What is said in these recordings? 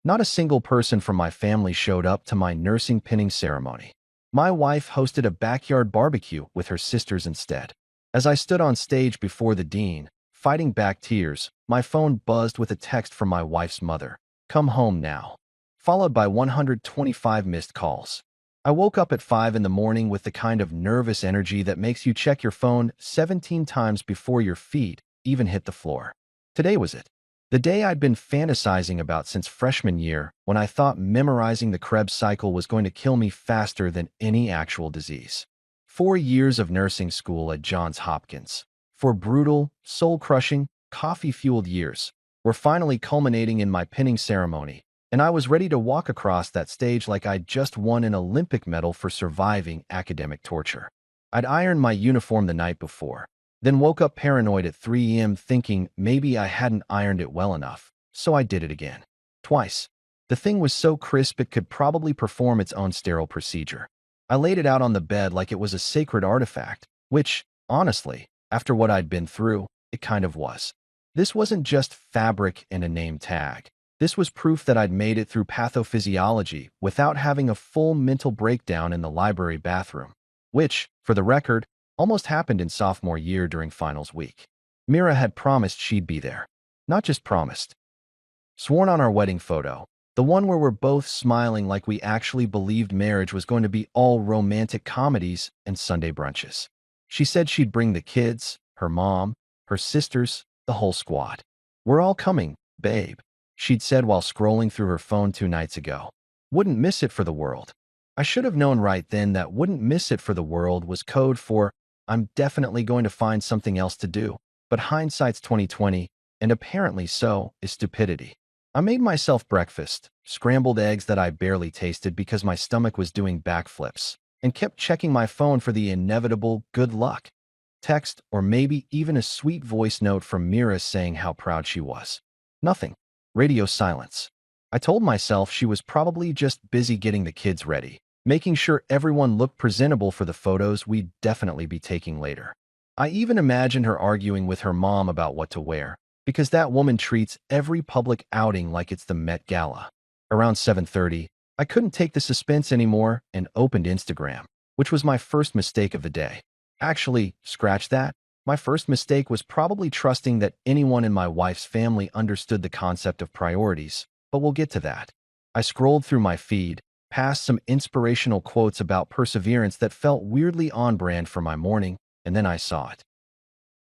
Not a single person from my family showed up to my nursing pinning ceremony. My wife hosted a backyard barbecue with her sisters instead. As I stood on stage before the dean, fighting back tears, my phone buzzed with a text from my wife's mother. "Come home now," followed by 125 missed calls. I woke up at 5 in the morning with the kind of nervous energy that makes you check your phone 17 times before your feet even hit the floor. Today was it. The day I'd been fantasizing about since freshman year, when I thought memorizing the Krebs cycle was going to kill me faster than any actual disease. 4 years of nursing school at Johns Hopkins. 4 brutal, soul-crushing, coffee-fueled years were finally culminating in my pinning ceremony, and I was ready to walk across that stage like I'd just won an Olympic medal for surviving academic torture. I'd ironed my uniform the night before, then woke up paranoid at 3 a.m. thinking maybe I hadn't ironed it well enough, so I did it again. Twice. The thing was so crisp it could probably perform its own sterile procedure. I laid it out on the bed like it was a sacred artifact, which, honestly, after what I'd been through, it kind of was. This wasn't just fabric and a name tag. This was proof that I'd made it through pathophysiology without having a full mental breakdown in the library bathroom, which, for the record, almost happened in sophomore year during finals week. Mira had promised she'd be there. Not just promised. Sworn on our wedding photo, the one where we're both smiling like we actually believed marriage was going to be all romantic comedies and Sunday brunches. She said she'd bring the kids, her mom, her sisters, the whole squad. "We're all coming, babe," she'd said while scrolling through her phone 2 nights ago. Wouldn't miss it for the world. I should have known right then that wouldn't miss it for the world was code for I'm definitely going to find something else to do. But hindsight's 2020, and apparently so is stupidity. I made myself breakfast, scrambled eggs that I barely tasted because my stomach was doing backflips, and kept checking my phone for the inevitable good luck text or maybe even a sweet voice note from Mira saying how proud she was. Nothing. Radio silence. I told myself she was probably just busy getting the kids ready, making sure everyone looked presentable for the photos we'd definitely be taking later. I even imagined her arguing with her mom about what to wear, because that woman treats every public outing like it's the Met Gala. Around 7:30, I couldn't take the suspense anymore and opened Instagram, which was my first mistake of the day. Actually, scratch that. My first mistake was probably trusting that anyone in my wife's family understood the concept of priorities, but we'll get to that. I scrolled through my feed, past some inspirational quotes about perseverance that felt weirdly on brand for my morning, and then I saw it.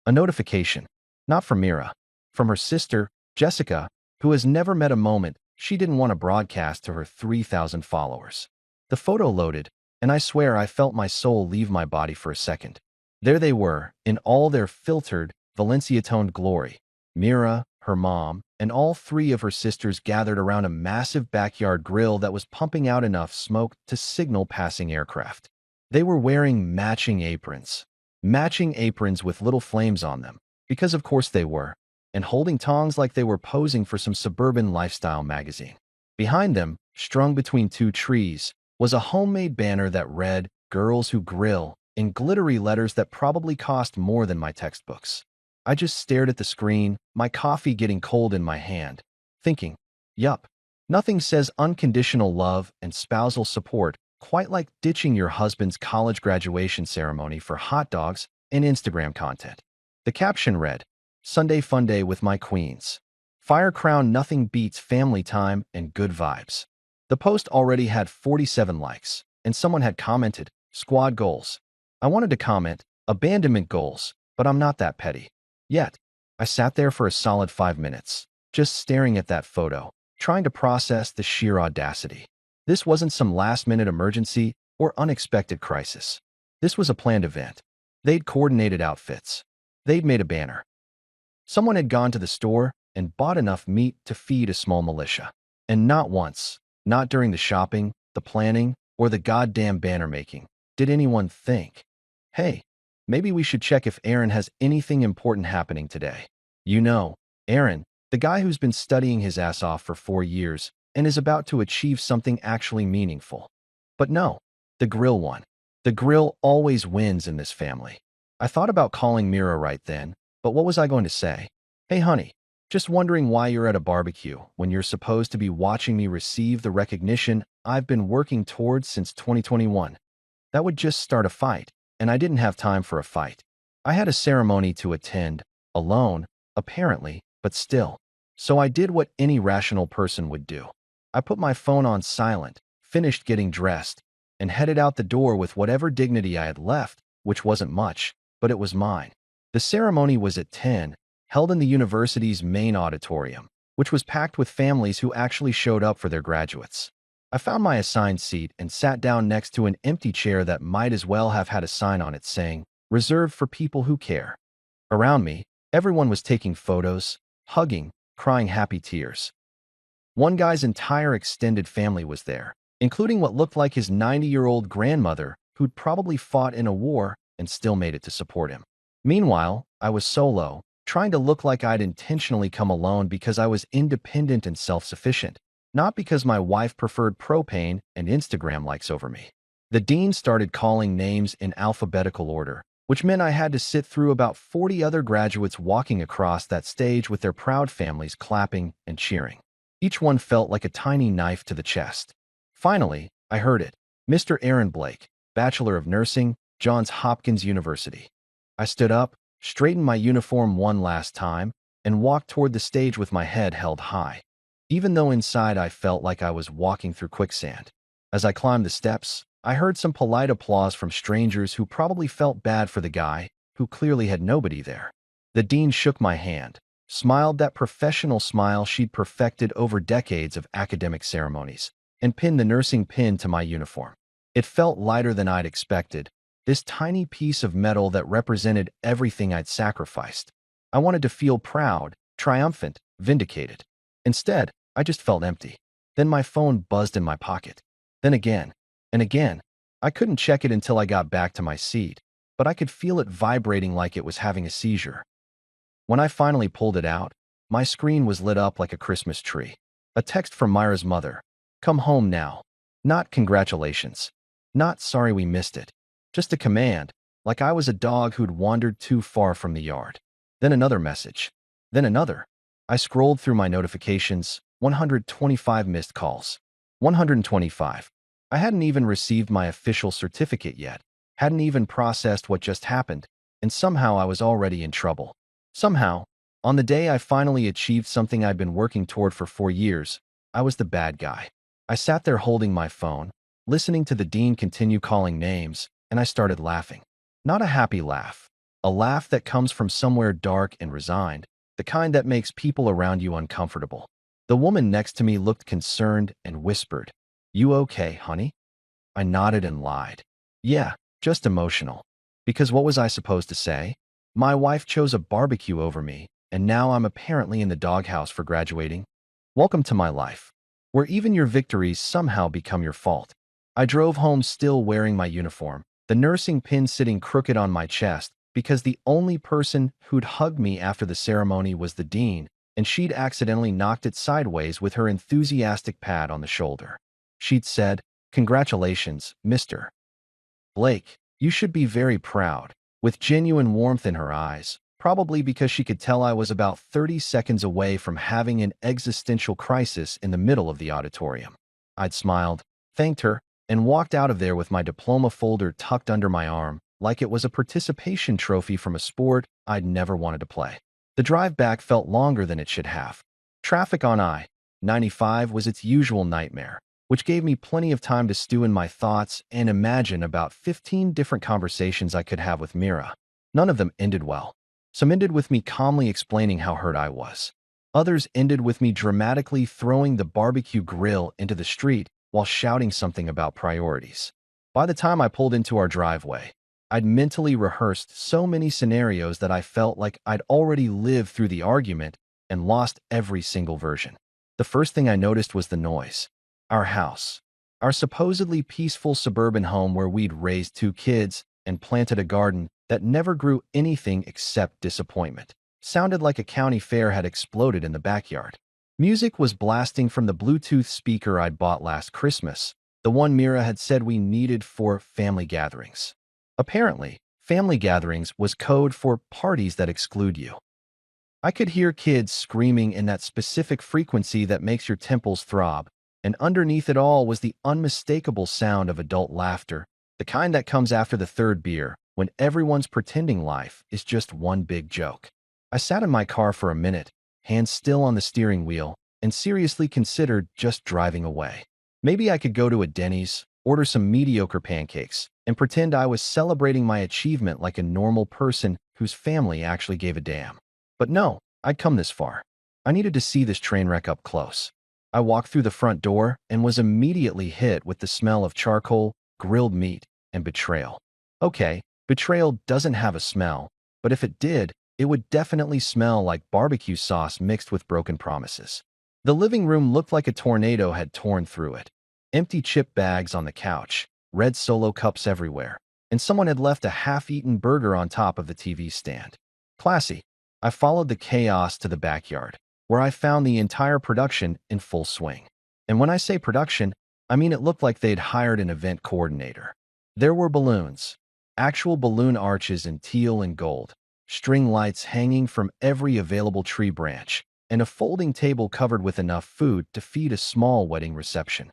A notification, not from Mira, from her sister, Jessica, who has never met a moment she didn't want to broadcast to her 3,000 followers. The photo loaded, and I swear I felt my soul leave my body for a second. There they were, in all their filtered, Valencia-toned glory. Mira, her mom, and all three of her sisters gathered around a massive backyard grill that was pumping out enough smoke to signal passing aircraft. They were wearing matching aprons with little flames on them, because of course they were, and holding tongs like they were posing for some suburban lifestyle magazine. Behind them, strung between two trees, was a homemade banner that read, "Girls Who Grill," in glittery letters that probably cost more than my textbooks. I just stared at the screen, my coffee getting cold in my hand, thinking, yup, nothing says unconditional love and spousal support quite like ditching your husband's college graduation ceremony for hot dogs and Instagram content. The caption read, "Sunday fun day with my queens. Fire crown nothing beats family time and good vibes." The post already had 47 likes, and someone had commented, "Squad goals." I wanted to comment, "Abandonment goals," but I'm not that petty. Yet, I sat there for a solid 5 minutes, just staring at that photo, trying to process the sheer audacity. This wasn't some last-minute emergency or unexpected crisis. This was a planned event. They'd coordinated outfits. They'd made a banner. Someone had gone to the store and bought enough meat to feed a small militia. And not once, not during the shopping, the planning, or the goddamn banner making, did anyone think, hey, maybe we should check if Aaron has anything important happening today. You know, Aaron, the guy who's been studying his ass off for 4 years and is about to achieve something actually meaningful. But no, the grill won. The grill always wins in this family. I thought about calling Mira right then, but what was I going to say? "Hey honey, Just wondering why you're at a barbecue when you're supposed to be watching me receive the recognition I've been working towards since 2021. That would just start a fight, and I didn't have time for a fight. I had a ceremony to attend, alone, apparently, but still. So I did what any rational person would do. I put my phone on silent, finished getting dressed, and headed out the door with whatever dignity I had left, which wasn't much, but it was mine. The ceremony was at 10, held in the university's main auditorium, which was packed with families who actually showed up for their graduates. I found my assigned seat and sat down next to an empty chair that might as well have had a sign on it saying, "Reserved for people who care." Around me, everyone was taking photos, hugging, crying happy tears. One guy's entire extended family was there, including what looked like his 90-year-old grandmother who'd probably fought in a war and still made it to support him. Meanwhile, I was solo, trying to look like I'd intentionally come alone because I was independent and self-sufficient, not because my wife preferred propane and Instagram likes over me. The dean started calling names in alphabetical order, which meant I had to sit through about 40 other graduates walking across that stage with their proud families clapping and cheering. Each one felt like a tiny knife to the chest. Finally, I heard it. Mr. Aaron Blake, Bachelor of Nursing, Johns Hopkins University. I stood up, straightened my uniform one last time, and walked toward the stage with my head held high, even though inside I felt like I was walking through quicksand. As I climbed the steps, I heard some polite applause from strangers who probably felt bad for the guy, who clearly had nobody there. The dean shook my hand, smiled that professional smile she'd perfected over decades of academic ceremonies, and pinned the nursing pin to my uniform. It felt lighter than I'd expected, this tiny piece of metal that represented everything I'd sacrificed. I wanted to feel proud, triumphant, vindicated. Instead, I just felt empty. Then my phone buzzed in my pocket. Then again, and again. I couldn't check it until I got back to my seat, but I could feel it vibrating like it was having a seizure. When I finally pulled it out, my screen was lit up like a Christmas tree. A text from Myra's mother. "Come home now." Not "congratulations." Not "sorry we missed it." Just a command, like I was a dog who'd wandered too far from the yard. Then another message. Then another. I scrolled through my notifications. 125 missed calls. 125. I hadn't even received my official certificate yet, hadn't even processed what just happened, and somehow I was already in trouble. Somehow, on the day I finally achieved something I'd been working toward for 4 years, I was the bad guy. I sat there holding my phone, listening to the dean continue calling names, and I started laughing. Not a happy laugh. A laugh that comes from somewhere dark and resigned, the kind that makes people around you uncomfortable. The woman next to me looked concerned and whispered, "You okay, honey?" I nodded and lied. "Yeah, just emotional." Because what was I supposed to say? My wife chose a barbecue over me, and now I'm apparently in the doghouse for graduating. Welcome to my life, where even your victories somehow become your fault. I drove home still wearing my uniform, the nursing pin sitting crooked on my chest, because the only person who'd hugged me after the ceremony was the dean, and she'd accidentally knocked it sideways with her enthusiastic pat on the shoulder. She'd said, "Congratulations, Mr. Blake. You should be very proud," with genuine warmth in her eyes, probably because she could tell I was about 30 seconds away from having an existential crisis in the middle of the auditorium. I'd smiled, thanked her, and walked out of there with my diploma folder tucked under my arm, like it was a participation trophy from a sport I'd never wanted to play. The drive back felt longer than it should have. Traffic on I-95 was its usual nightmare, which gave me plenty of time to stew in my thoughts and imagine about 15 different conversations I could have with Mira. None of them ended well. Some ended with me calmly explaining how hurt I was. Others ended with me dramatically throwing the barbecue grill into the street while shouting something about priorities. By the time I pulled into our driveway, I'd mentally rehearsed so many scenarios that I felt like I'd already lived through the argument and lost every single version. The first thing I noticed was the noise. Our house, our supposedly peaceful suburban home where we'd raised 2 kids and planted a garden that never grew anything except disappointment, sounded like a county fair had exploded in the backyard. Music was blasting from the Bluetooth speaker I'd bought last Christmas, the one Mira had said we needed for family gatherings. Apparently, family gatherings was code for parties that exclude you. I could hear kids screaming in that specific frequency that makes your temples throb, and underneath it all was the unmistakable sound of adult laughter, the kind that comes after the third beer, when everyone's pretending life is just one big joke. I sat in my car for a minute, hands still on the steering wheel, and seriously considered just driving away. Maybe I could go to a Denny's, order some mediocre pancakes, and pretend I was celebrating my achievement like a normal person whose family actually gave a damn. But no, I'd come this far. I needed to see this train wreck up close. I walked through the front door and was immediately hit with the smell of charcoal, grilled meat, and betrayal. Okay, betrayal doesn't have a smell, but if it did, it would definitely smell like barbecue sauce mixed with broken promises. The living room looked like a tornado had torn through it. Empty chip bags on the couch, red Solo cups everywhere, and someone had left a half-eaten burger on top of the TV stand. Classy. I followed the chaos to the backyard, where I found the entire production in full swing. And when I say production, I mean it looked like they'd hired an event coordinator. There were balloons, actual balloon arches in teal and gold, string lights hanging from every available tree branch, and a folding table covered with enough food to feed a small wedding reception.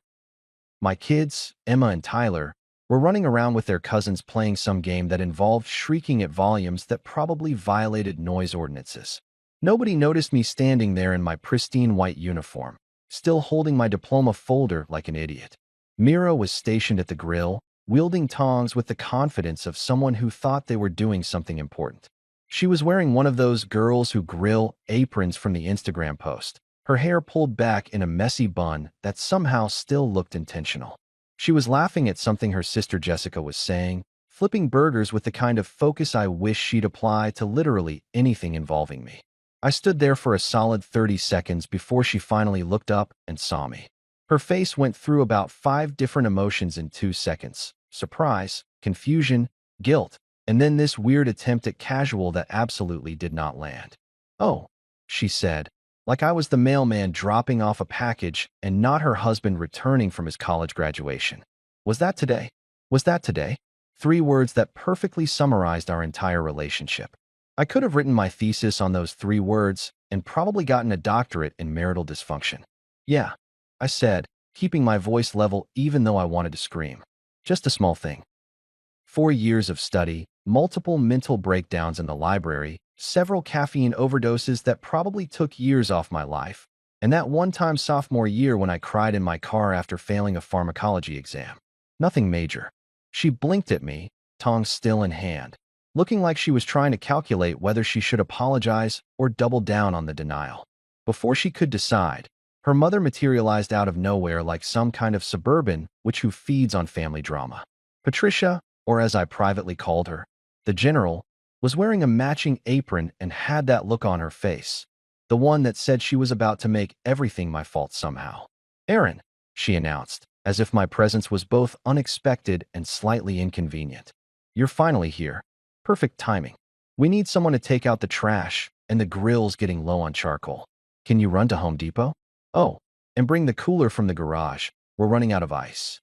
My kids, Emma and Tyler, were running around with their cousins playing some game that involved shrieking at volumes that probably violated noise ordinances. Nobody noticed me standing there in my pristine white uniform, still holding my diploma folder like an idiot. Mira was stationed at the grill, wielding tongs with the confidence of someone who thought they were doing something important. She was wearing one of those girls who grill aprons from the Instagram post, her hair pulled back in a messy bun that somehow still looked intentional. She was laughing at something her sister Jessica was saying, flipping burgers with the kind of focus I wish she'd apply to literally anything involving me. I stood there for a solid 30 seconds before she finally looked up and saw me. Her face went through about 5 different emotions in 2 seconds: surprise, confusion, guilt, and then this weird attempt at casual that absolutely did not land. "Oh," she said, like I was the mailman dropping off a package and not her husband returning from his college graduation. Was that today? Was that today? 3 words that perfectly summarized our entire relationship. I could have written my thesis on those 3 words and probably gotten a doctorate in marital dysfunction. "Yeah," I said, keeping my voice level even though I wanted to scream. "Just a small thing." 4 years of study, multiple mental breakdowns in the library, several caffeine overdoses that probably took years off my life, and that one-time sophomore year when I cried in my car after failing a pharmacology exam. Nothing major. She blinked at me, tongs still in hand, looking like she was trying to calculate whether she should apologize or double down on the denial. Before she could decide, her mother materialized out of nowhere like some kind of suburban who feeds on family drama. Patricia, or as I privately called her, the general, was wearing a matching apron and had that look on her face, the one that said she was about to make everything my fault somehow. "Aaron," she announced, as if my presence was both unexpected and slightly inconvenient. "You're finally here. Perfect timing. We need someone to take out the trash, and the grill's getting low on charcoal. Can you run to Home Depot? Oh, and bring the cooler from the garage. We're running out of ice."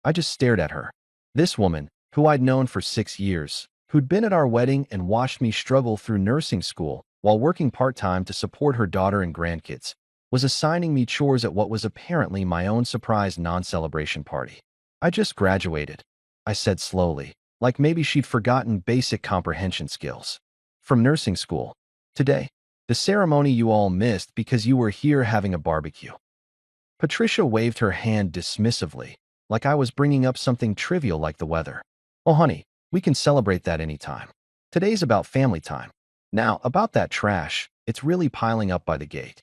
I just stared at her. This woman, who I'd known for 6 years, who'd been at our wedding and watched me struggle through nursing school while working part-time to support her daughter and grandkids, was assigning me chores at what was apparently my own surprise non-celebration party. "I just graduated," I said slowly, like maybe she'd forgotten basic comprehension skills. "From nursing school. Today. The ceremony you all missed because you were here having a barbecue." Patricia waved her hand dismissively, like I was bringing up something trivial like the weather. "Oh, honey, we can celebrate that anytime. Today's about family time. Now, about that trash, it's really piling up by the gate."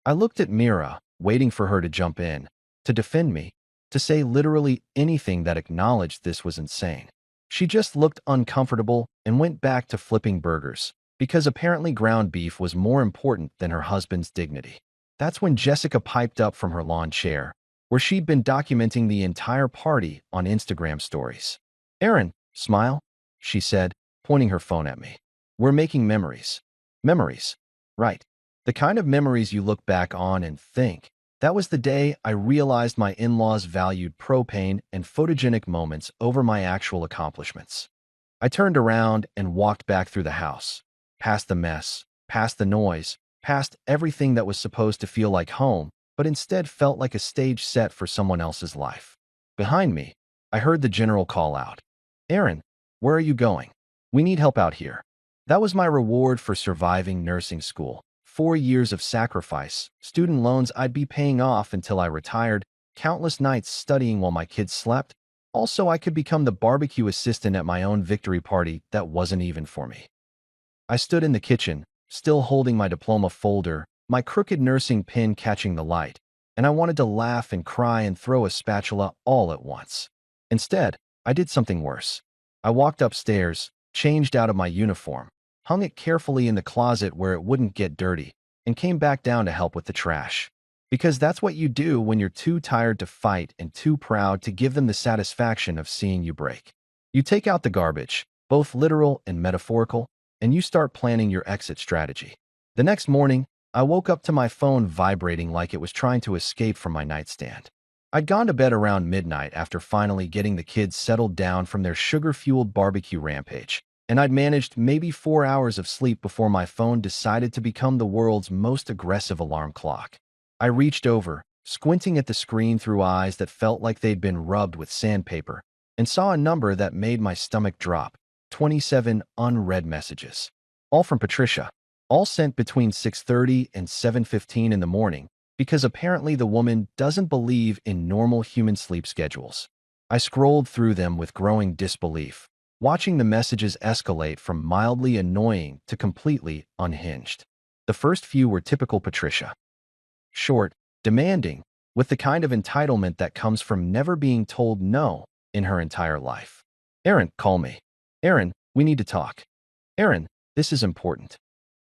I looked at Mira, waiting for her to jump in, to defend me, to say literally anything that acknowledged this was insane. She just looked uncomfortable and went back to flipping burgers, because apparently ground beef was more important than her husband's dignity. That's when Jessica piped up from her lawn chair, where she'd been documenting the entire party on Instagram stories. "Aaron, smile," she said, pointing her phone at me. "We're making memories." Memories. Right. The kind of memories you look back on and think, that was the day I realized my in-laws valued propane and photogenic moments over my actual accomplishments. I turned around and walked back through the house, past the mess, past the noise, past everything that was supposed to feel like home, but instead felt like a stage set for someone else's life. Behind me, I heard the general call out, "Aaron, where are you going? We need help out here." That was my reward for surviving nursing school. 4 years of sacrifice, student loans I'd be paying off until I retired, countless nights studying while my kids slept. Also, I could become the barbecue assistant at my own victory party that wasn't even for me. I stood in the kitchen, still holding my diploma folder, my crooked nursing pin catching the light, and I wanted to laugh and cry and throw a spatula all at once. Instead, I did something worse. I walked upstairs, changed out of my uniform, hung it carefully in the closet where it wouldn't get dirty, and came back down to help with the trash. Because that's what you do when you're too tired to fight and too proud to give them the satisfaction of seeing you break. You take out the garbage, both literal and metaphorical, and you start planning your exit strategy. The next morning, I woke up to my phone vibrating like it was trying to escape from my nightstand. I'd gone to bed around midnight after finally getting the kids settled down from their sugar-fueled barbecue rampage, and I'd managed maybe 4 hours of sleep before my phone decided to become the world's most aggressive alarm clock. I reached over, squinting at the screen through eyes that felt like they'd been rubbed with sandpaper, and saw a number that made my stomach drop. 27 unread messages. All from Patricia. All sent between 6:30 and 7:15 in the morning, because apparently the woman doesn't believe in normal human sleep schedules. I scrolled through them with growing disbelief, watching the messages escalate from mildly annoying to completely unhinged. The first few were typical Patricia. Short, demanding, with the kind of entitlement that comes from never being told no in her entire life. "Aaron, call me. Aaron, we need to talk. Aaron, this is important."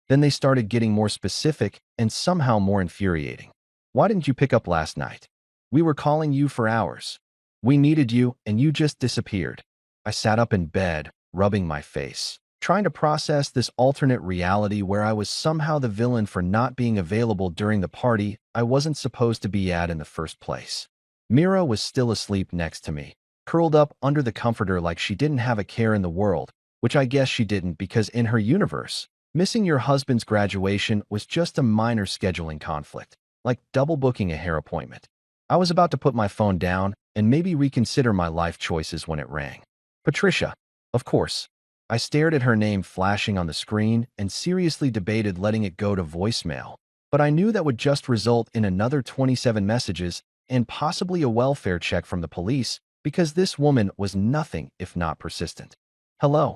Then they started getting more specific and somehow more infuriating. "Why didn't you pick up last night? We were calling you for hours. We needed you and you just disappeared." I sat up in bed, rubbing my face, trying to process this alternate reality where I was somehow the villain for not being available during the party I wasn't supposed to be at in the first place. Mira was still asleep next to me, curled up under the comforter like she didn't have a care in the world, which I guess she didn't because in her universe, missing your husband's graduation was just a minor scheduling conflict, like double booking a hair appointment. I was about to put my phone down and maybe reconsider my life choices when it rang. Patricia, of course. I stared at her name flashing on the screen and seriously debated letting it go to voicemail, but I knew that would just result in another 27 messages and possibly a welfare check from the police because this woman was nothing if not persistent. "Hello,"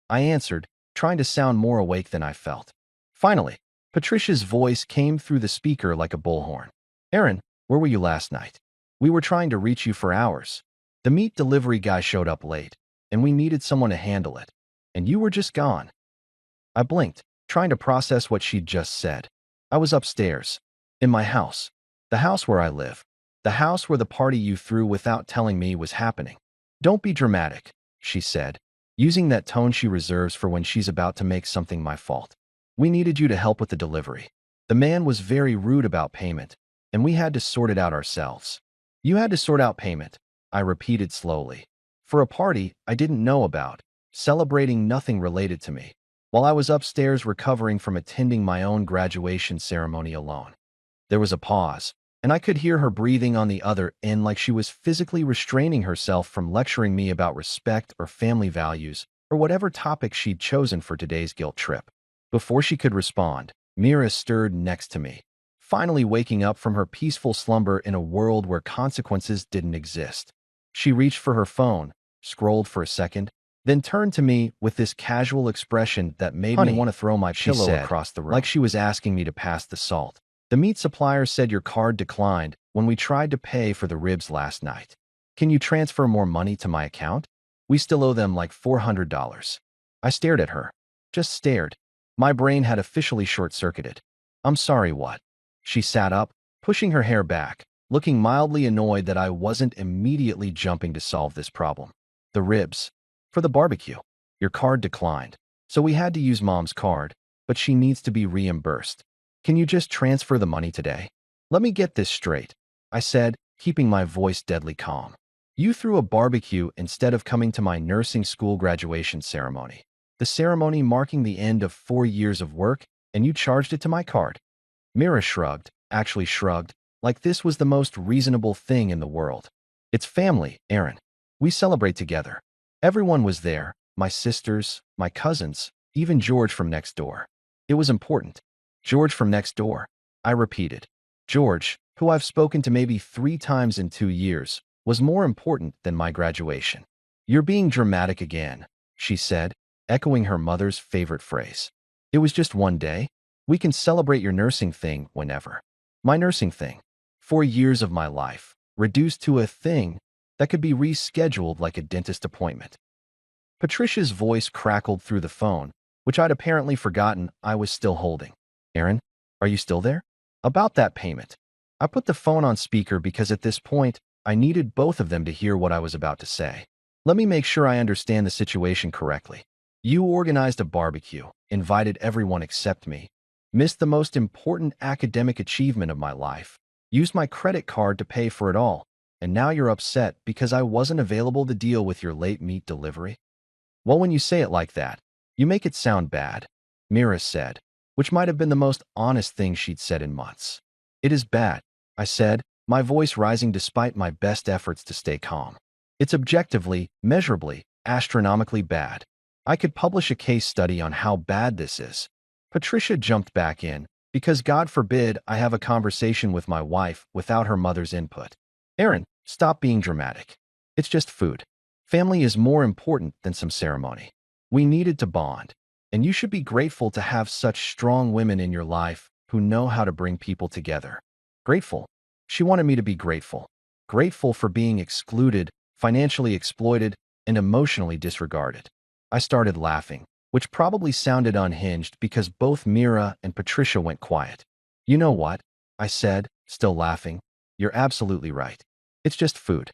I answered, trying to sound more awake than I felt. Finally, Patricia's voice came through the speaker like a bullhorn. "Aaron, where were you last night? We were trying to reach you for hours. The meat delivery guy showed up late, and we needed someone to handle it. And you were just gone." I blinked, trying to process what she'd just said. I was upstairs, in my house, the house where I live, the house where the party you threw without telling me was happening. "Don't be dramatic," she said, using that tone she reserves for when she's about to make something my fault. "We needed you to help with the delivery. The man was very rude about payment, and we had to sort it out ourselves." "You had to sort out payment," I repeated slowly. "For a party I didn't know about, celebrating nothing related to me, while I was upstairs recovering from attending my own graduation ceremony alone." There was a pause, and I could hear her breathing on the other end like she was physically restraining herself from lecturing me about respect or family values or whatever topic she'd chosen for today's guilt trip. Before she could respond, Mira stirred next to me, finally waking up from her peaceful slumber in a world where consequences didn't exist. She reached for her phone, scrolled for a second, then turned to me with this casual expression that made me want to throw my pillow across the room, like she was asking me to pass the salt. "The meat supplier said your card declined when we tried to pay for the ribs last night. Can you transfer more money to my account? We still owe them like $400. I stared at her. Just stared. My brain had officially short-circuited. "I'm sorry, what?" She sat up, pushing her hair back, looking mildly annoyed that I wasn't immediately jumping to solve this problem. "The ribs. For the barbecue. Your card declined, so we had to use Mom's card, but she needs to be reimbursed. Can you just transfer the money today?" "Let me get this straight," I said, keeping my voice deadly calm. "You threw a barbecue instead of coming to my nursing school graduation ceremony, the ceremony marking the end of 4 years of work, and you charged it to my card. Mira shrugged, actually shrugged, like this was the most reasonable thing in the world. It's family, Aaron. We celebrate together. Everyone was there, my sisters, my cousins, even George from next door. It was important. George from next door. I repeated. George, who I've spoken to maybe 3 times in 2 years, was more important than my graduation. You're being dramatic again, she said, echoing her mother's favorite phrase. It was just one day. We can celebrate your nursing thing whenever. My nursing thing. 4 years of my life, reduced to a thing that could be rescheduled like a dentist appointment. Patricia's voice crackled through the phone, which I'd apparently forgotten I was still holding. Aaron, are you still there? About that payment. I put the phone on speaker because at this point, I needed both of them to hear what I was about to say. Let me make sure I understand the situation correctly. You organized a barbecue, invited everyone except me, missed the most important academic achievement of my life, used my credit card to pay for it all, and now you're upset because I wasn't available to deal with your late meat delivery? Well, when you say it like that, you make it sound bad, Mira said, which might have been the most honest thing she'd said in months. It is bad, I said, my voice rising despite my best efforts to stay calm. It's objectively, measurably, astronomically bad. I could publish a case study on how bad this is. Patricia jumped back in, because God forbid I have a conversation with my wife without her mother's input. Aaron, stop being dramatic. It's just food. Family is more important than some ceremony. We needed to bond, and you should be grateful to have such strong women in your life who know how to bring people together. Grateful. She wanted me to be grateful. Grateful for being excluded, financially exploited, and emotionally disregarded. I started laughing, which probably sounded unhinged because both Mira and Patricia went quiet. You know what? I said, still laughing. You're absolutely right. It's just food.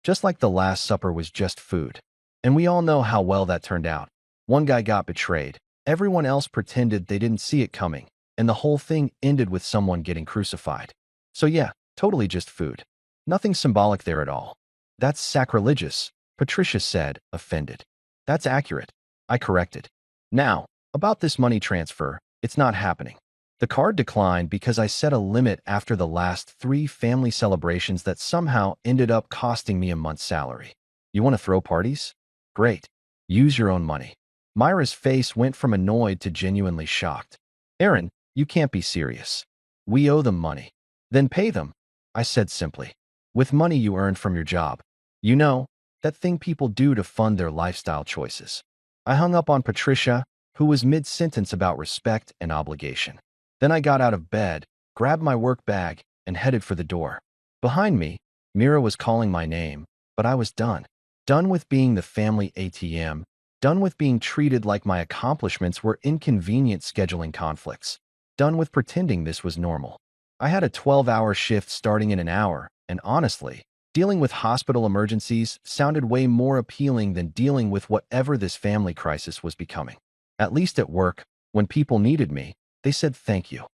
Just like the Last Supper was just food. And we all know how well that turned out. One guy got betrayed. Everyone else pretended they didn't see it coming, and the whole thing ended with someone getting crucified. So yeah, totally just food. Nothing symbolic there at all. That's sacrilegious, Patricia said, offended. That's accurate, I corrected. Now, about this money transfer, it's not happening. The card declined because I set a limit after the last 3 family celebrations that somehow ended up costing me a month's salary. You want to throw parties? Great. Use your own money. Myra's face went from annoyed to genuinely shocked. Aaron, you can't be serious. We owe them money. Then pay them, I said simply. With money you earned from your job. You know, that thing people do to fund their lifestyle choices. I hung up on Patricia, who was mid-sentence about respect and obligation. Then I got out of bed, grabbed my work bag, and headed for the door. Behind me, Mira was calling my name, but I was done. Done with being the family ATM, done with being treated like my accomplishments were inconvenient scheduling conflicts, done with pretending this was normal. I had a 12-hour shift starting in an hour, and honestly, dealing with hospital emergencies sounded way more appealing than dealing with whatever this family crisis was becoming. At least at work, when people needed me, they said thank you.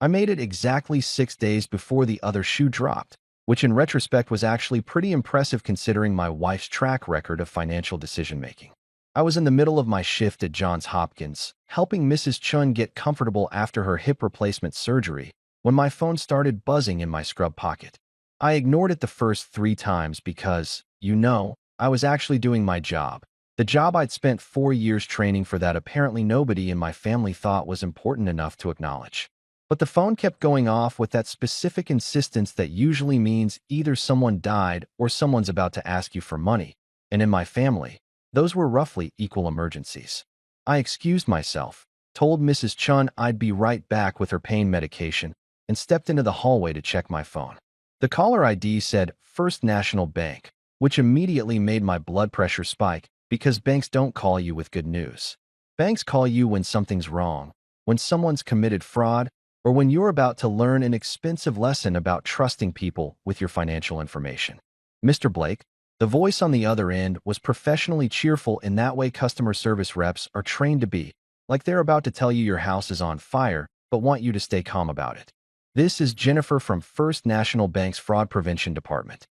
I made it exactly 6 days before the other shoe dropped, which in retrospect was actually pretty impressive considering my wife's track record of financial decision-making. I was in the middle of my shift at Johns Hopkins, helping Mrs. Chun get comfortable after her hip replacement surgery, when my phone started buzzing in my scrub pocket. I ignored it the first 3 times because, you know, I was actually doing my job. The job I'd spent 4 years training for that apparently nobody in my family thought was important enough to acknowledge. But the phone kept going off with that specific insistence that usually means either someone died or someone's about to ask you for money. And in my family, those were roughly equal emergencies. I excused myself, told Mrs. Chun I'd be right back with her pain medication, and stepped into the hallway to check my phone. The caller ID said First National Bank, which immediately made my blood pressure spike because banks don't call you with good news. Banks call you when something's wrong, when someone's committed fraud, or when you're about to learn an expensive lesson about trusting people with your financial information. Mr. Blake, the voice on the other end was professionally cheerful in that way customer service reps are trained to be, like they're about to tell you your house is on fire, but want you to stay calm about it. This is Jennifer from First National Bank's Fraud Prevention Department.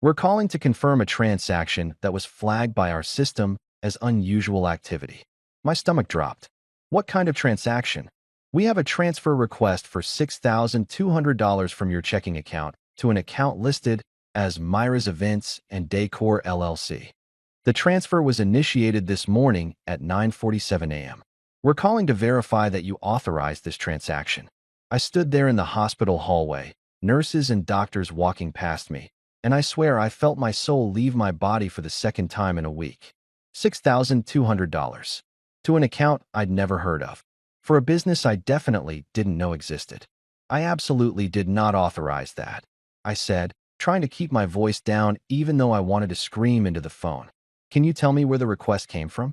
We're calling to confirm a transaction that was flagged by our system as unusual activity. My stomach dropped. What kind of transaction? We have a transfer request for $6,200 from your checking account to an account listed as Myra's Events and Decor LLC. The transfer was initiated this morning at 9:47 a.m. We're calling to verify that you authorized this transaction. I stood there in the hospital hallway, nurses and doctors walking past me, and I swear I felt my soul leave my body for the second time in a week. $6,200. To an account I'd never heard of. For a business I definitely didn't know existed. I absolutely did not authorize that, I said, trying to keep my voice down even though I wanted to scream into the phone. Can you tell me where the request came from?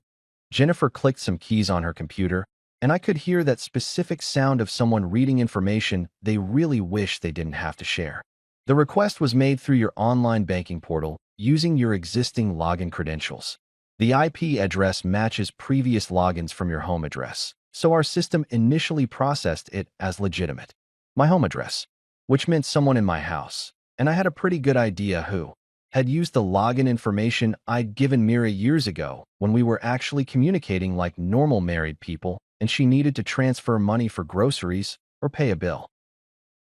Jennifer clicked some keys on her computer, and I could hear that specific sound of someone reading information they really wish they didn't have to share. The request was made through your online banking portal using your existing login credentials. The IP address matches previous logins from your home address, so our system initially processed it as legitimate. My home address, which meant someone in my house, and I had a pretty good idea who had used the login information I'd given Mira years ago when we were actually communicating like normal married people and she needed to transfer money for groceries or pay a bill.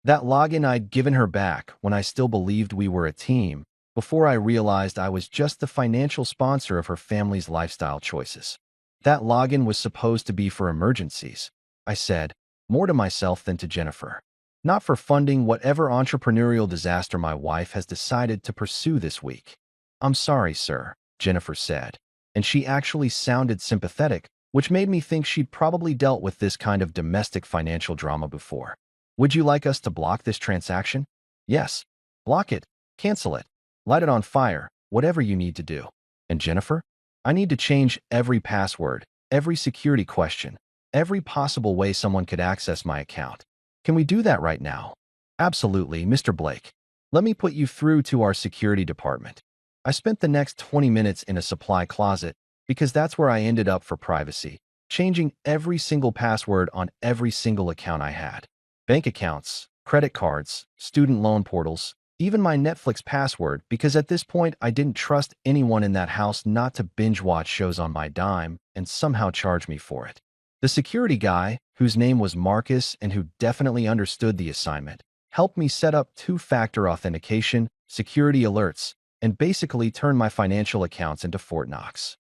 That login I'd given her back when I still believed we were a team, before I realized I was just the financial sponsor of her family's lifestyle choices. That login was supposed to be for emergencies, I said, more to myself than to Jennifer. Not for funding whatever entrepreneurial disaster my wife has decided to pursue this week. I'm sorry, sir, Jennifer said, and she actually sounded sympathetic, which made me think she'd probably dealt with this kind of domestic financial drama before. Would you like us to block this transaction? Yes. Block it, cancel it, light it on fire, whatever you need to do. And Jennifer? I need to change every password, every security question, every possible way someone could access my account. Can we do that right now? Absolutely, Mr. Blake. Let me put you through to our security department. I spent the next 20 minutes in a supply closet because that's where I ended up for privacy, changing every single password on every single account I had. Bank accounts, credit cards, student loan portals, even my Netflix password, because at this point I didn't trust anyone in that house not to binge watch shows on my dime and somehow charge me for it. The security guy, whose name was Marcus and who definitely understood the assignment, helped me set up two-factor authentication, security alerts, and basically turn my financial accounts into Fort Knox.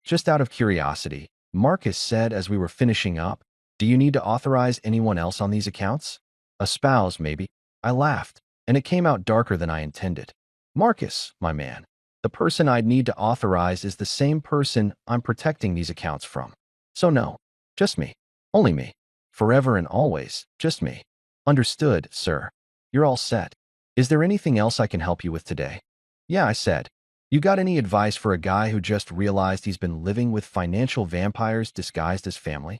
Just out of curiosity, Marcus said as we were finishing up, "Do you need to authorize anyone else on these accounts?" "A spouse, maybe." I laughed, and it came out darker than I intended. "Marcus, my man, the person I'd need to authorize is the same person I'm protecting these accounts from. So no, just me. Only me. Forever and always, just me." "Understood, sir. You're all set. Is there anything else I can help you with today?" "Yeah," I said. "You got any advice for a guy who just realized he's been living with financial vampires disguised as family?"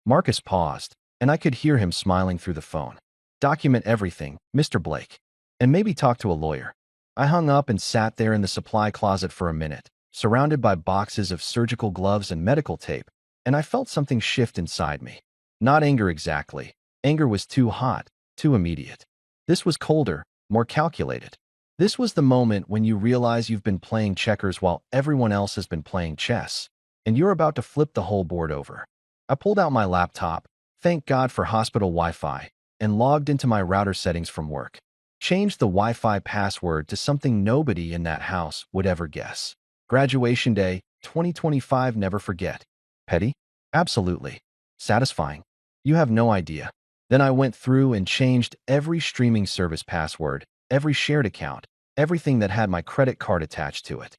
Marcus paused, and I could hear him smiling through the phone. "Document everything, Mr. Blake. And maybe talk to a lawyer." I hung up and sat there in the supply closet for a minute, surrounded by boxes of surgical gloves and medical tape, and I felt something shift inside me. Not anger exactly. Anger was too hot, too immediate. This was colder, more calculated. This was the moment when you realize you've been playing checkers while everyone else has been playing chess, and you're about to flip the whole board over. I pulled out my laptop, thank God for hospital Wi-Fi, and logged into my router settings from work. Changed the Wi-Fi password to something nobody in that house would ever guess. Graduation day, 2025, never forget. Petty? Absolutely. Satisfying. You have no idea. Then I went through and changed every streaming service password, every shared account, everything that had my credit card attached to it.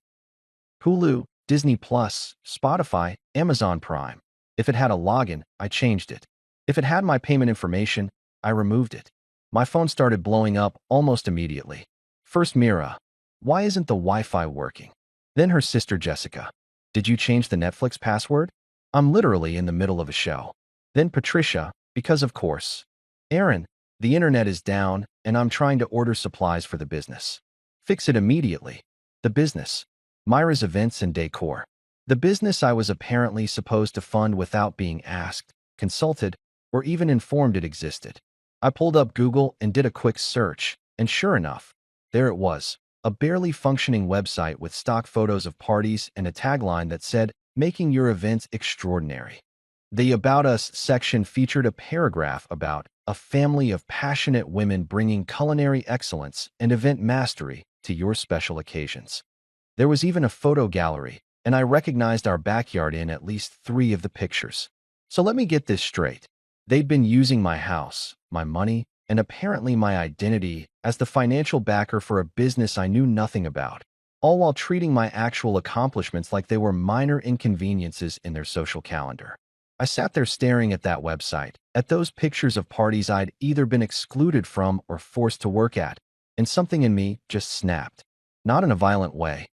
Hulu, Disney Plus, Spotify, Amazon Prime. If it had a login, I changed it. If it had my payment information, I removed it. My phone started blowing up almost immediately. First Mira. "Why isn't the Wi-Fi working?" Then her sister Jessica. "Did you change the Netflix password?" I'm literally in the middle of a show. Then Patricia, because of course. "Aaron, the internet is down and I'm trying to order supplies for the business." "Fix it immediately." The business. Myra's Events and Decor. The business I was apparently supposed to fund without being asked, consulted, or even informed it existed. I pulled up Google and did a quick search, and sure enough, there it was, a barely functioning website with stock photos of parties and a tagline that said, "Making your events extraordinary." The About Us section featured a paragraph about a family of passionate women bringing culinary excellence and event mastery to your special occasions. There was even a photo gallery, and I recognized our backyard in at least 3 of the pictures. So let me get this straight. They'd been using my house, my money, and apparently my identity as the financial backer for a business I knew nothing about, all while treating my actual accomplishments like they were minor inconveniences in their social calendar. I sat there staring at that website, at those pictures of parties I'd either been excluded from or forced to work at, and something in me just snapped. Not in a violent way.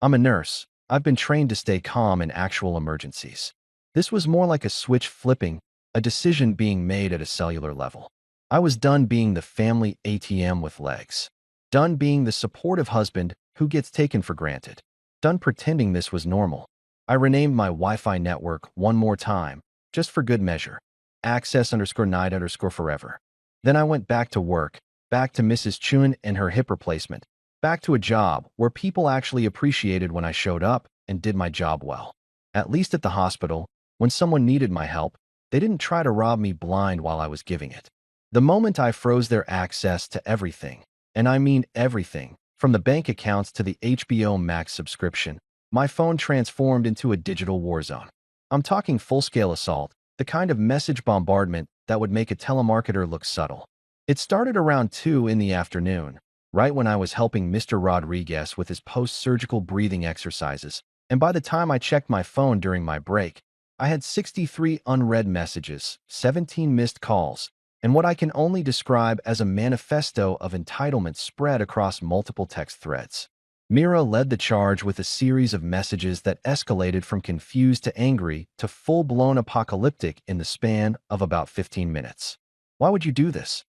I'm a nurse. I've been trained to stay calm in actual emergencies. This was more like a switch flipping, a decision being made at a cellular level. I was done being the family ATM with legs. Done being the supportive husband who gets taken for granted. Done pretending this was normal. I renamed my Wi-Fi network one more time, just for good measure. Access_night_forever. Then I went back to work, back to Mrs. Chun and her hip replacement, back to a job where people actually appreciated when I showed up and did my job well. At least at the hospital, when someone needed my help, they didn't try to rob me blind while I was giving it. The moment I froze their access to everything, and I mean everything, from the bank accounts to the HBO Max subscription, my phone transformed into a digital war zone. I'm talking full-scale assault, the kind of message bombardment that would make a telemarketer look subtle. It started around 2 in the afternoon, right when I was helping Mr. Rodriguez with his post-surgical breathing exercises, and by the time I checked my phone during my break, I had 63 unread messages, 17 missed calls, and what I can only describe as a manifesto of entitlement spread across multiple text threads. Mira led the charge with a series of messages that escalated from confused to angry to full-blown apocalyptic in the span of about 15 minutes. Why would you do this?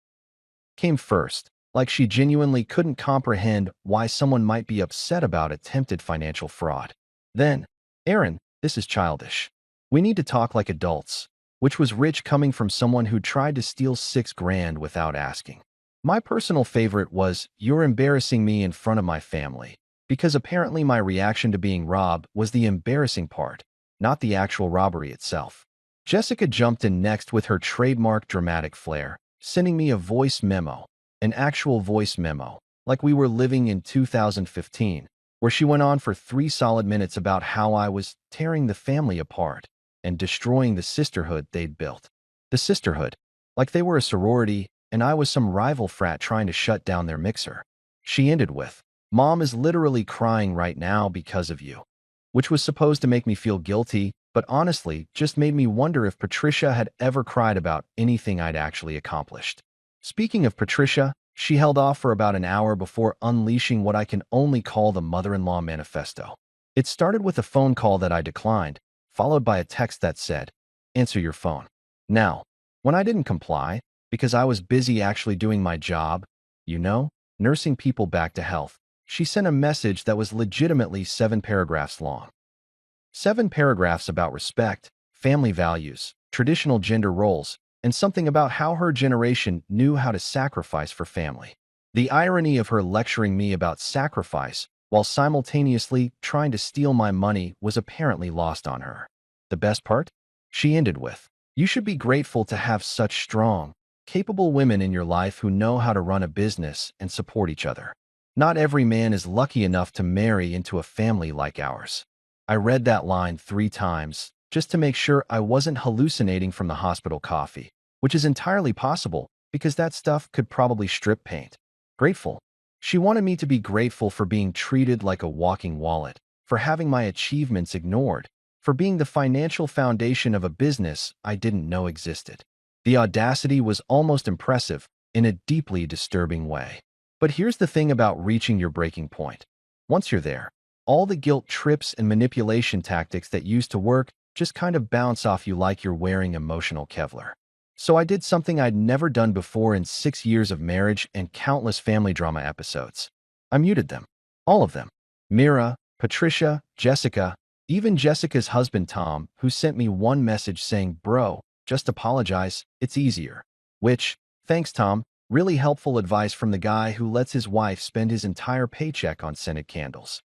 Came first, like she genuinely couldn't comprehend why someone might be upset about attempted financial fraud. Then, Aaron, this is childish. We need to talk like adults, which was rich coming from someone who tried to steal $6,000 without asking. My personal favorite was, "You're embarrassing me in front of my family," because apparently my reaction to being robbed was the embarrassing part, not the actual robbery itself. Jessica jumped in next with her trademark dramatic flair, sending me a voice memo, an actual voice memo, like we were living in 2015, where she went on for 3 solid minutes about how I was tearing the family apart and destroying the sisterhood they'd built. The sisterhood, like they were a sorority and I was some rival frat trying to shut down their mixer. She ended with, "Mom is literally crying right now because of you," which was supposed to make me feel guilty, but honestly just made me wonder if Patricia had ever cried about anything I'd actually accomplished. Speaking of Patricia, she held off for about an hour before unleashing what I can only call the mother-in-law manifesto. It started with a phone call that I declined, followed by a text that said, "Answer your phone." Now, when I didn't comply, because I was busy actually doing my job, nursing people back to health, she sent a message that was legitimately 7 paragraphs long. 7 paragraphs about respect, family values, traditional gender roles, and something about how her generation knew how to sacrifice for family. The irony of her lecturing me about sacrifice while simultaneously trying to steal my money was apparently lost on her. The best part? She ended with, "You should be grateful to have such strong, capable women in your life who know how to run a business and support each other. Not every man is lucky enough to marry into a family like ours." I read that line 3 times, just to make sure I wasn't hallucinating from the hospital coffee, which is entirely possible because that stuff could probably strip paint. Grateful. She wanted me to be grateful for being treated like a walking wallet, for having my achievements ignored, for being the financial foundation of a business I didn't know existed. The audacity was almost impressive in a deeply disturbing way. But here's the thing about reaching your breaking point. Once you're there, all the guilt trips and manipulation tactics that used to work just kind of bounce off you like you're wearing emotional Kevlar. So I did something I'd never done before in 6 years of marriage and countless family drama episodes. I muted them. All of them. Mira, Patricia, Jessica, even Jessica's husband Tom, who sent me one message saying, "Bro, just apologize, it's easier." Which, thanks Tom, really helpful advice from the guy who lets his wife spend his entire paycheck on scented candles.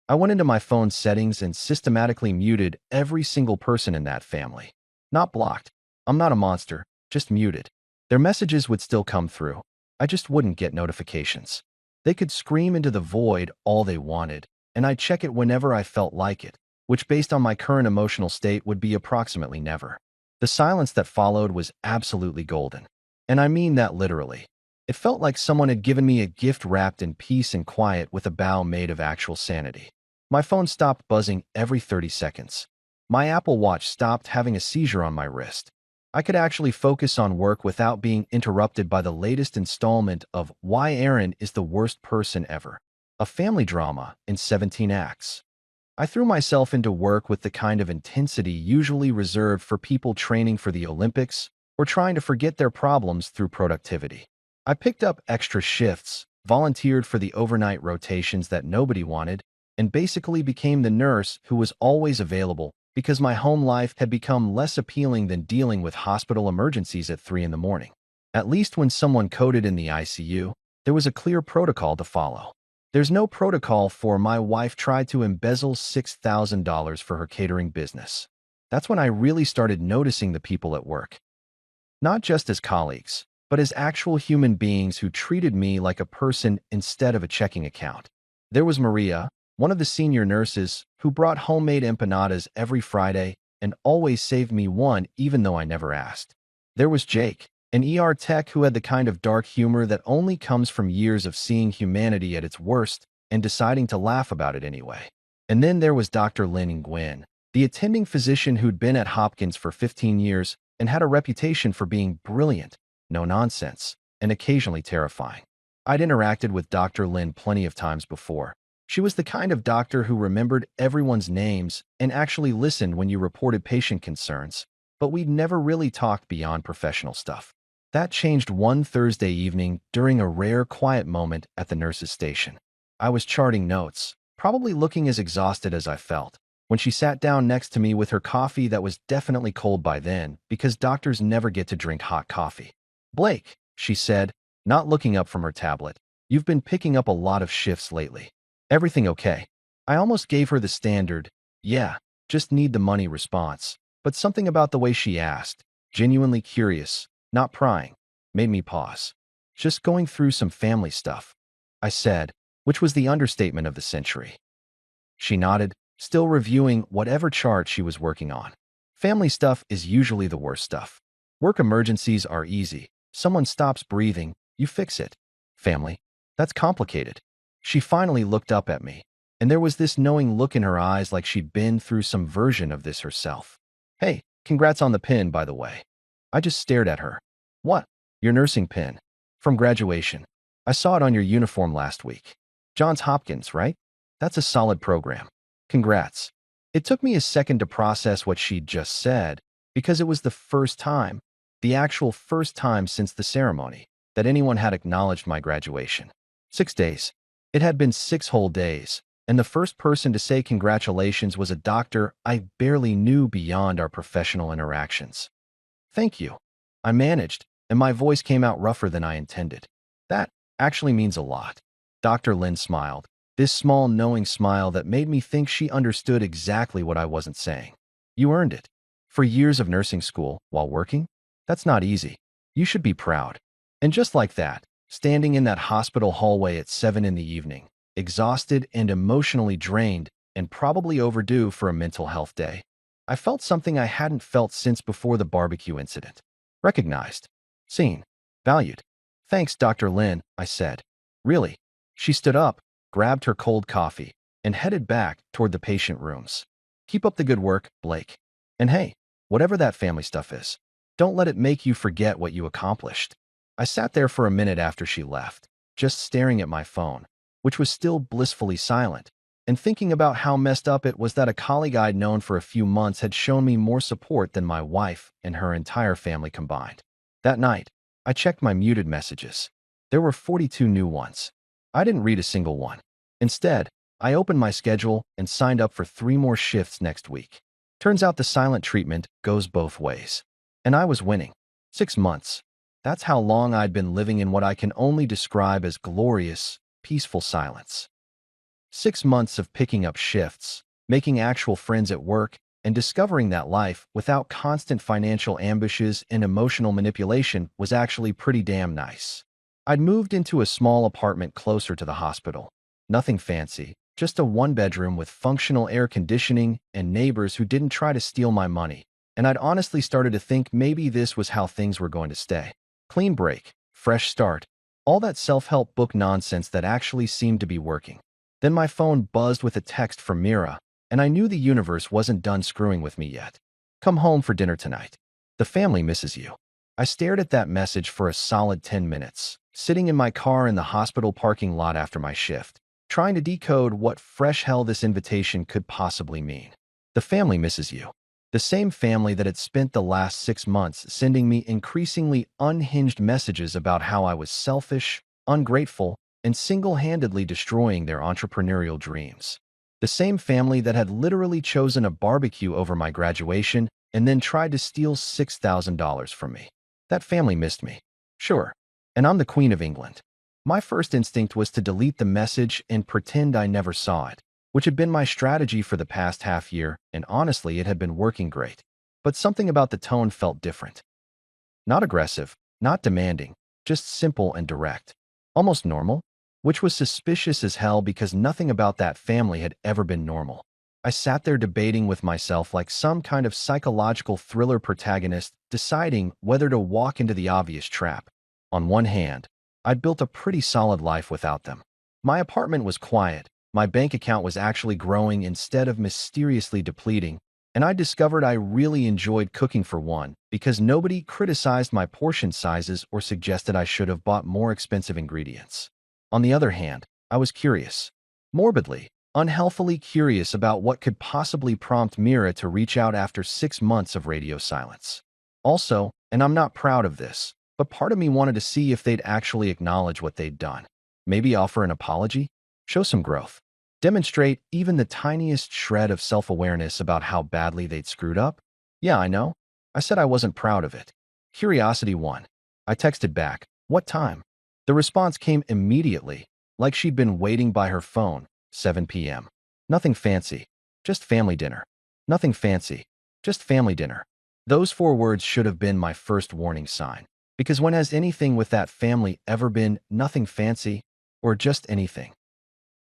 I went into my phone settings and systematically muted every single person in that family. Not blocked. I'm not a monster, just muted. Their messages would still come through. I just wouldn't get notifications. They could scream into the void all they wanted, and I'd check it whenever I felt like it, which based on my current emotional state would be approximately never. The silence that followed was absolutely golden. And I mean that literally. It felt like someone had given me a gift wrapped in peace and quiet with a bow made of actual sanity. My phone stopped buzzing every 30 seconds. My Apple Watch stopped having a seizure on my wrist. I could actually focus on work without being interrupted by the latest installment of Why Aaron is the Worst Person Ever, a family drama in 17 acts. I threw myself into work with the kind of intensity usually reserved for people training for the Olympics or trying to forget their problems through productivity. I picked up extra shifts, volunteered for the overnight rotations that nobody wanted, and basically became the nurse who was always available because my home life had become less appealing than dealing with hospital emergencies at 3 in the morning. At least when someone coded in the ICU, there was a clear protocol to follow. There's no protocol for my wife tried to embezzle $6,000 for her catering business. That's when I really started noticing the people at work. Not just as colleagues, but as actual human beings who treated me like a person instead of a checking account. There was Maria, one of the senior nurses, who brought homemade empanadas every Friday and always saved me one even though I never asked. There was Jake, an ER tech who had the kind of dark humor that only comes from years of seeing humanity at its worst and deciding to laugh about it anyway. And then there was Dr. Lynn Nguyen, the attending physician who'd been at Hopkins for 15 years and had a reputation for being brilliant, no nonsense, and occasionally terrifying. I'd interacted with Dr. Lynn plenty of times before. She was the kind of doctor who remembered everyone's names and actually listened when you reported patient concerns, but we'd never really talked beyond professional stuff. That changed one Thursday evening during a rare quiet moment at the nurse's station. I was charting notes, probably looking as exhausted as I felt, when she sat down next to me with her coffee that was definitely cold by then because doctors never get to drink hot coffee. "Blake," she said, not looking up from her tablet, "you've been picking up a lot of shifts lately. Everything okay?" I almost gave her the standard, "Yeah, just need the money" response, but something about the way she asked, genuinely curious, not prying, made me pause. "Just going through some family stuff," I said, which was the understatement of the century. She nodded, still reviewing whatever chart she was working on. Family stuff is usually the worst stuff. Work emergencies are easy. Someone stops breathing, you fix it. Family, that's complicated. She finally looked up at me, and there was this knowing look in her eyes like she'd been through some version of this herself. "Hey, congrats on the pin, by the way." I just stared at her. "What? Your nursing pin? From graduation. I saw it on your uniform last week. Johns Hopkins, right? That's a solid program. Congrats." It took me a second to process what she'd just said, because it was the first time, the actual first time since the ceremony, that anyone had acknowledged my graduation. 6 days. It had been 6 whole days, and the first person to say congratulations was a doctor I barely knew beyond our professional interactions. "Thank you," I managed, and my voice came out rougher than I intended. "That actually means a lot." Dr. Lynn smiled, this small knowing smile that made me think she understood exactly what I wasn't saying. "You earned it. For years of nursing school, while working? That's not easy. You should be proud." And just like that, standing in that hospital hallway at 7 in the evening, exhausted and emotionally drained and probably overdue for a mental health day, I felt something I hadn't felt since before the barbecue incident. Recognized. Seen. Valued. "Thanks, Dr. Lynn," I said. "Really." She stood up, grabbed her cold coffee, and headed back toward the patient rooms. "Keep up the good work, Blake. And hey, whatever that family stuff is, don't let it make you forget what you accomplished." I sat there for a minute after she left, just staring at my phone, which was still blissfully silent, and thinking about how messed up it was that a colleague I'd known for a few months had shown me more support than my wife and her entire family combined. That night, I checked my muted messages. There were 42 new ones. I didn't read a single one. Instead, I opened my schedule and signed up for 3 more shifts next week. Turns out the silent treatment goes both ways. And I was winning. 6 months. That's how long I'd been living in what I can only describe as glorious, peaceful silence. 6 months of picking up shifts, making actual friends at work, and discovering that life without constant financial ambushes and emotional manipulation was actually pretty damn nice. I'd moved into a small apartment closer to the hospital. Nothing fancy, just a one-bedroom with functional air conditioning and neighbors who didn't try to steal my money. And I'd honestly started to think maybe this was how things were going to stay. Clean break, fresh start, all that self-help book nonsense that actually seemed to be working. Then my phone buzzed with a text from Mira, and I knew the universe wasn't done screwing with me yet. Come home for dinner tonight. The family misses you. I stared at that message for a solid 10 minutes, sitting in my car in the hospital parking lot after my shift, trying to decode what fresh hell this invitation could possibly mean. The family misses you. The same family that had spent the last 6 months sending me increasingly unhinged messages about how I was selfish, ungrateful, and single-handedly destroying their entrepreneurial dreams. The same family that had literally chosen a barbecue over my graduation and then tried to steal $6,000 from me. That family missed me. Sure. And I'm the Queen of England. My first instinct was to delete the message and pretend I never saw it, which had been my strategy for the past half year, and honestly, it had been working great. But something about the tone felt different. Not aggressive, not demanding, just simple and direct. Almost normal, which was suspicious as hell because nothing about that family had ever been normal. I sat there debating with myself like some kind of psychological thriller protagonist, deciding whether to walk into the obvious trap. On one hand, I'd built a pretty solid life without them. My apartment was quiet, my bank account was actually growing instead of mysteriously depleting, and I discovered I really enjoyed cooking for one because nobody criticized my portion sizes or suggested I should have bought more expensive ingredients. On the other hand, I was curious. Morbidly, unhealthily curious about what could possibly prompt Mira to reach out after 6 months of radio silence. Also, and I'm not proud of this, but part of me wanted to see if they'd actually acknowledge what they'd done. Maybe offer an apology? Show some growth. Demonstrate even the tiniest shred of self-awareness about how badly they'd screwed up? Yeah, I know. I said I wasn't proud of it. Curiosity won. I texted back, "What time?" The response came immediately, like she'd been waiting by her phone, 7 p.m. Nothing fancy, just family dinner. Nothing fancy, just family dinner. Those 4 words should have been my first warning sign. Because when has anything with that family ever been nothing fancy or just anything?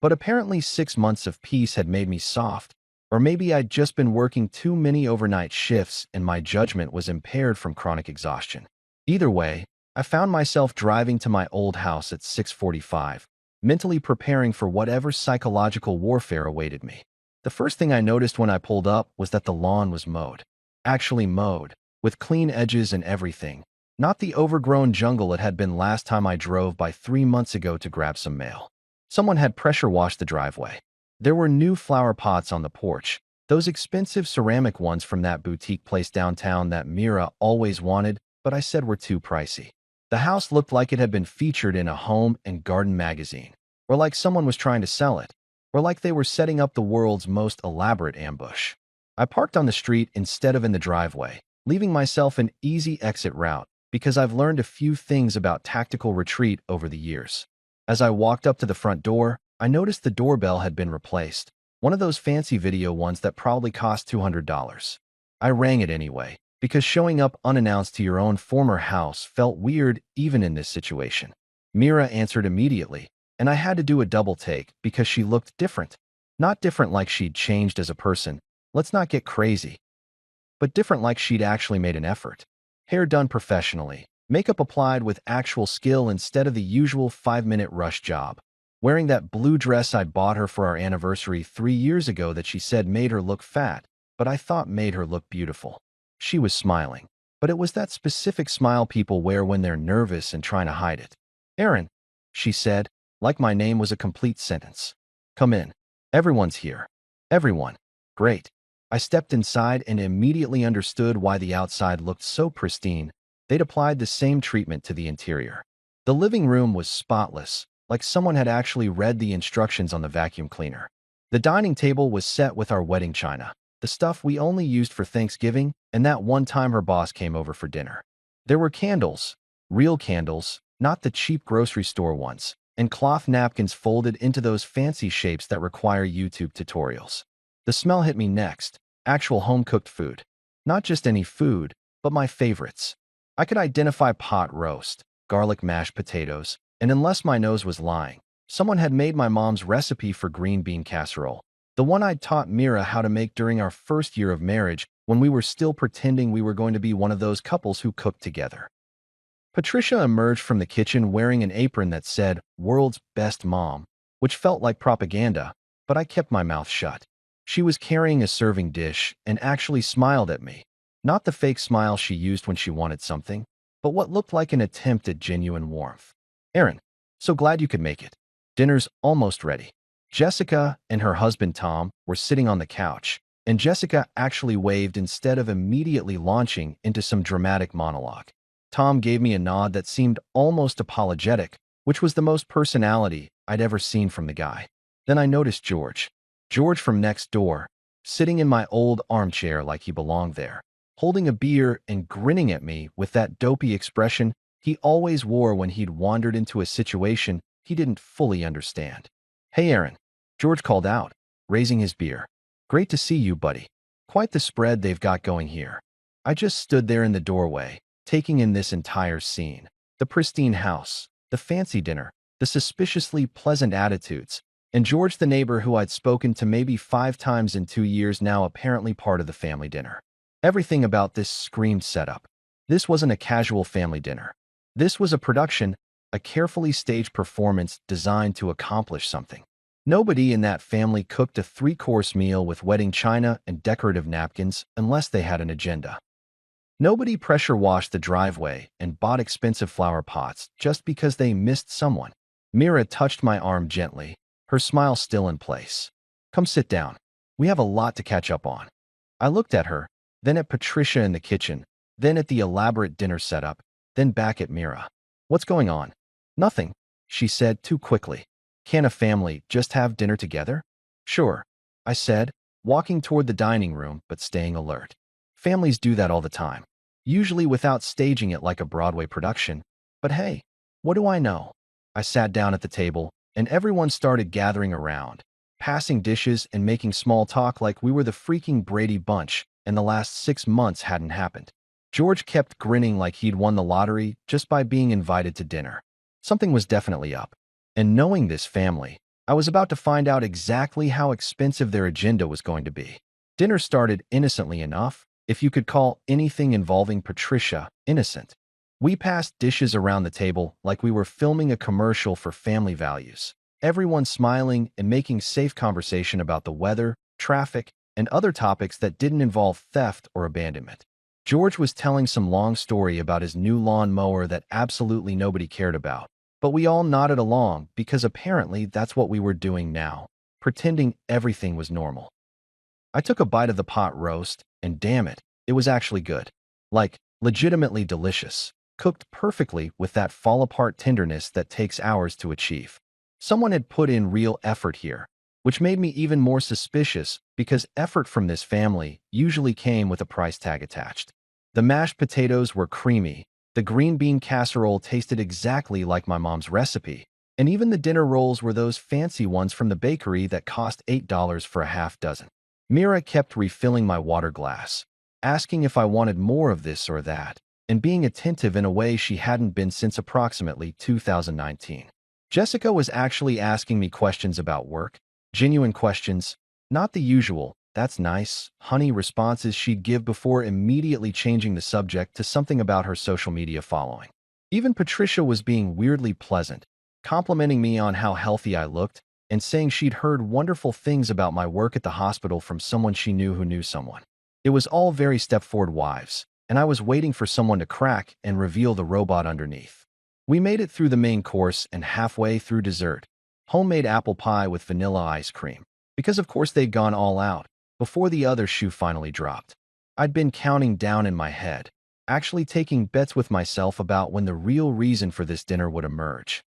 But apparently 6 months of peace had made me soft, or maybe I'd just been working too many overnight shifts and my judgment was impaired from chronic exhaustion. Either way, I found myself driving to my old house at 6:45, mentally preparing for whatever psychological warfare awaited me. The first thing I noticed when I pulled up was that the lawn was mowed. Actually mowed, with clean edges and everything, not the overgrown jungle it had been last time I drove by 3 months ago to grab some mail. Someone had pressure washed the driveway. There were new flower pots on the porch, those expensive ceramic ones from that boutique place downtown that Mira always wanted, but I said were too pricey. The house looked like it had been featured in a home and garden magazine, or like someone was trying to sell it, or like they were setting up the world's most elaborate ambush. I parked on the street instead of in the driveway, leaving myself an easy exit route because I've learned a few things about tactical retreat over the years. As I walked up to the front door, I noticed the doorbell had been replaced, one of those fancy video ones that probably cost $200. I rang it anyway, because showing up unannounced to your own former house felt weird even in this situation. Mira answered immediately, and I had to do a double take because she looked different. Not different like she'd changed as a person, let's not get crazy, but different like she'd actually made an effort. Hair done professionally, makeup applied with actual skill instead of the usual 5-minute rush job. Wearing that blue dress I'd bought her for our anniversary 3 years ago that she said made her look fat, but I thought made her look beautiful. She was smiling, but it was that specific smile people wear when they're nervous and trying to hide it. "Aaron," she said, like my name was a complete sentence. "Come in. Everyone's here." Everyone. Great. I stepped inside and immediately understood why the outside looked so pristine. They'd applied the same treatment to the interior. The living room was spotless, like someone had actually read the instructions on the vacuum cleaner. The dining table was set with our wedding china, the stuff we only used for Thanksgiving and that one time her boss came over for dinner. There were candles, real candles, not the cheap grocery store ones, and cloth napkins folded into those fancy shapes that require YouTube tutorials. The smell hit me next, Actual home-cooked food. Not just any food, but my favorites. I could identify pot roast, garlic mashed potatoes, and unless my nose was lying, someone had made my mom's recipe for green bean casserole, the one I'd taught Mira how to make during our first year of marriage when we were still pretending we were going to be one of those couples who cooked together. Patricia emerged from the kitchen wearing an apron that said, "World's Best Mom," which felt like propaganda, but I kept my mouth shut. She was carrying a serving dish and actually smiled at me. Not the fake smile she used when she wanted something, but what looked like an attempt at genuine warmth. "Erin, so glad you could make it. Dinner's almost ready." Jessica and her husband Tom were sitting on the couch, and Jessica actually waved instead of immediately launching into some dramatic monologue. Tom gave me a nod that seemed almost apologetic, which was the most personality I'd ever seen from the guy. Then I noticed George from next door, sitting in my old armchair like he belonged there, holding a beer and grinning at me with that dopey expression he always wore when he'd wandered into a situation he didn't fully understand. "Hey, Erin," George called out, raising his beer. "Great to see you, buddy. Quite the spread they've got going here." I just stood there in the doorway, taking in this entire scene. The pristine house, the fancy dinner, the suspiciously pleasant attitudes, and George the neighbor who I'd spoken to maybe 5 times in 2 years now apparently part of the family dinner. Everything about this screamed setup. This wasn't a casual family dinner. This was a production, a carefully staged performance designed to accomplish something. Nobody in that family cooked a 3-course meal with wedding china and decorative napkins unless they had an agenda. Nobody pressure-washed the driveway and bought expensive flower pots just because they missed someone. Mira touched my arm gently, her smile still in place. "Come sit down. We have a lot to catch up on." I looked at her, then at Patricia in the kitchen, then at the elaborate dinner setup, then back at Mira. "What's going on?" "Nothing," she said too quickly. "Can't a family just have dinner together?" "Sure," I said, walking toward the dining room but staying alert. "Families do that all the time. Usually without staging it like a Broadway production. But hey, what do I know?" I sat down at the table, and everyone started gathering around, passing dishes and making small talk like we were the freaking Brady Bunch and the last 6 months hadn't happened. George kept grinning like he'd won the lottery just by being invited to dinner. Something was definitely up. And knowing this family, I was about to find out exactly how expensive their agenda was going to be. Dinner started innocently enough, if you could call anything involving Patricia innocent. We passed dishes around the table like we were filming a commercial for Family Values, everyone smiling and making safe conversation about the weather, traffic, and other topics that didn't involve theft or abandonment. George was telling some long story about his new lawn mower that absolutely nobody cared about, but we all nodded along because apparently that's what we were doing now, pretending everything was normal. I took a bite of the pot roast, and damn it, it was actually good. Like, legitimately delicious, cooked perfectly with that fall-apart tenderness that takes hours to achieve. Someone had put in real effort here, which made me even more suspicious because effort from this family usually came with a price tag attached. The mashed potatoes were creamy, the green bean casserole tasted exactly like my mom's recipe, and even the dinner rolls were those fancy ones from the bakery that cost $8 for a half dozen. Mira kept refilling my water glass, asking if I wanted more of this or that, and being attentive in a way she hadn't been since approximately 2019. Jessica was actually asking me questions about work, genuine questions, not the usual, "That's nice, honey" responses she'd give before immediately changing the subject to something about her social media following. Even Patricia was being weirdly pleasant, complimenting me on how healthy I looked and saying she'd heard wonderful things about my work at the hospital from someone she knew who knew someone. It was all very Stepford Wives, and I was waiting for someone to crack and reveal the robot underneath. We made it through the main course and halfway through dessert, homemade apple pie with vanilla ice cream, because of course they'd gone all out, before the other shoe finally dropped. I'd been counting down in my head, actually taking bets with myself about when the real reason for this dinner would emerge.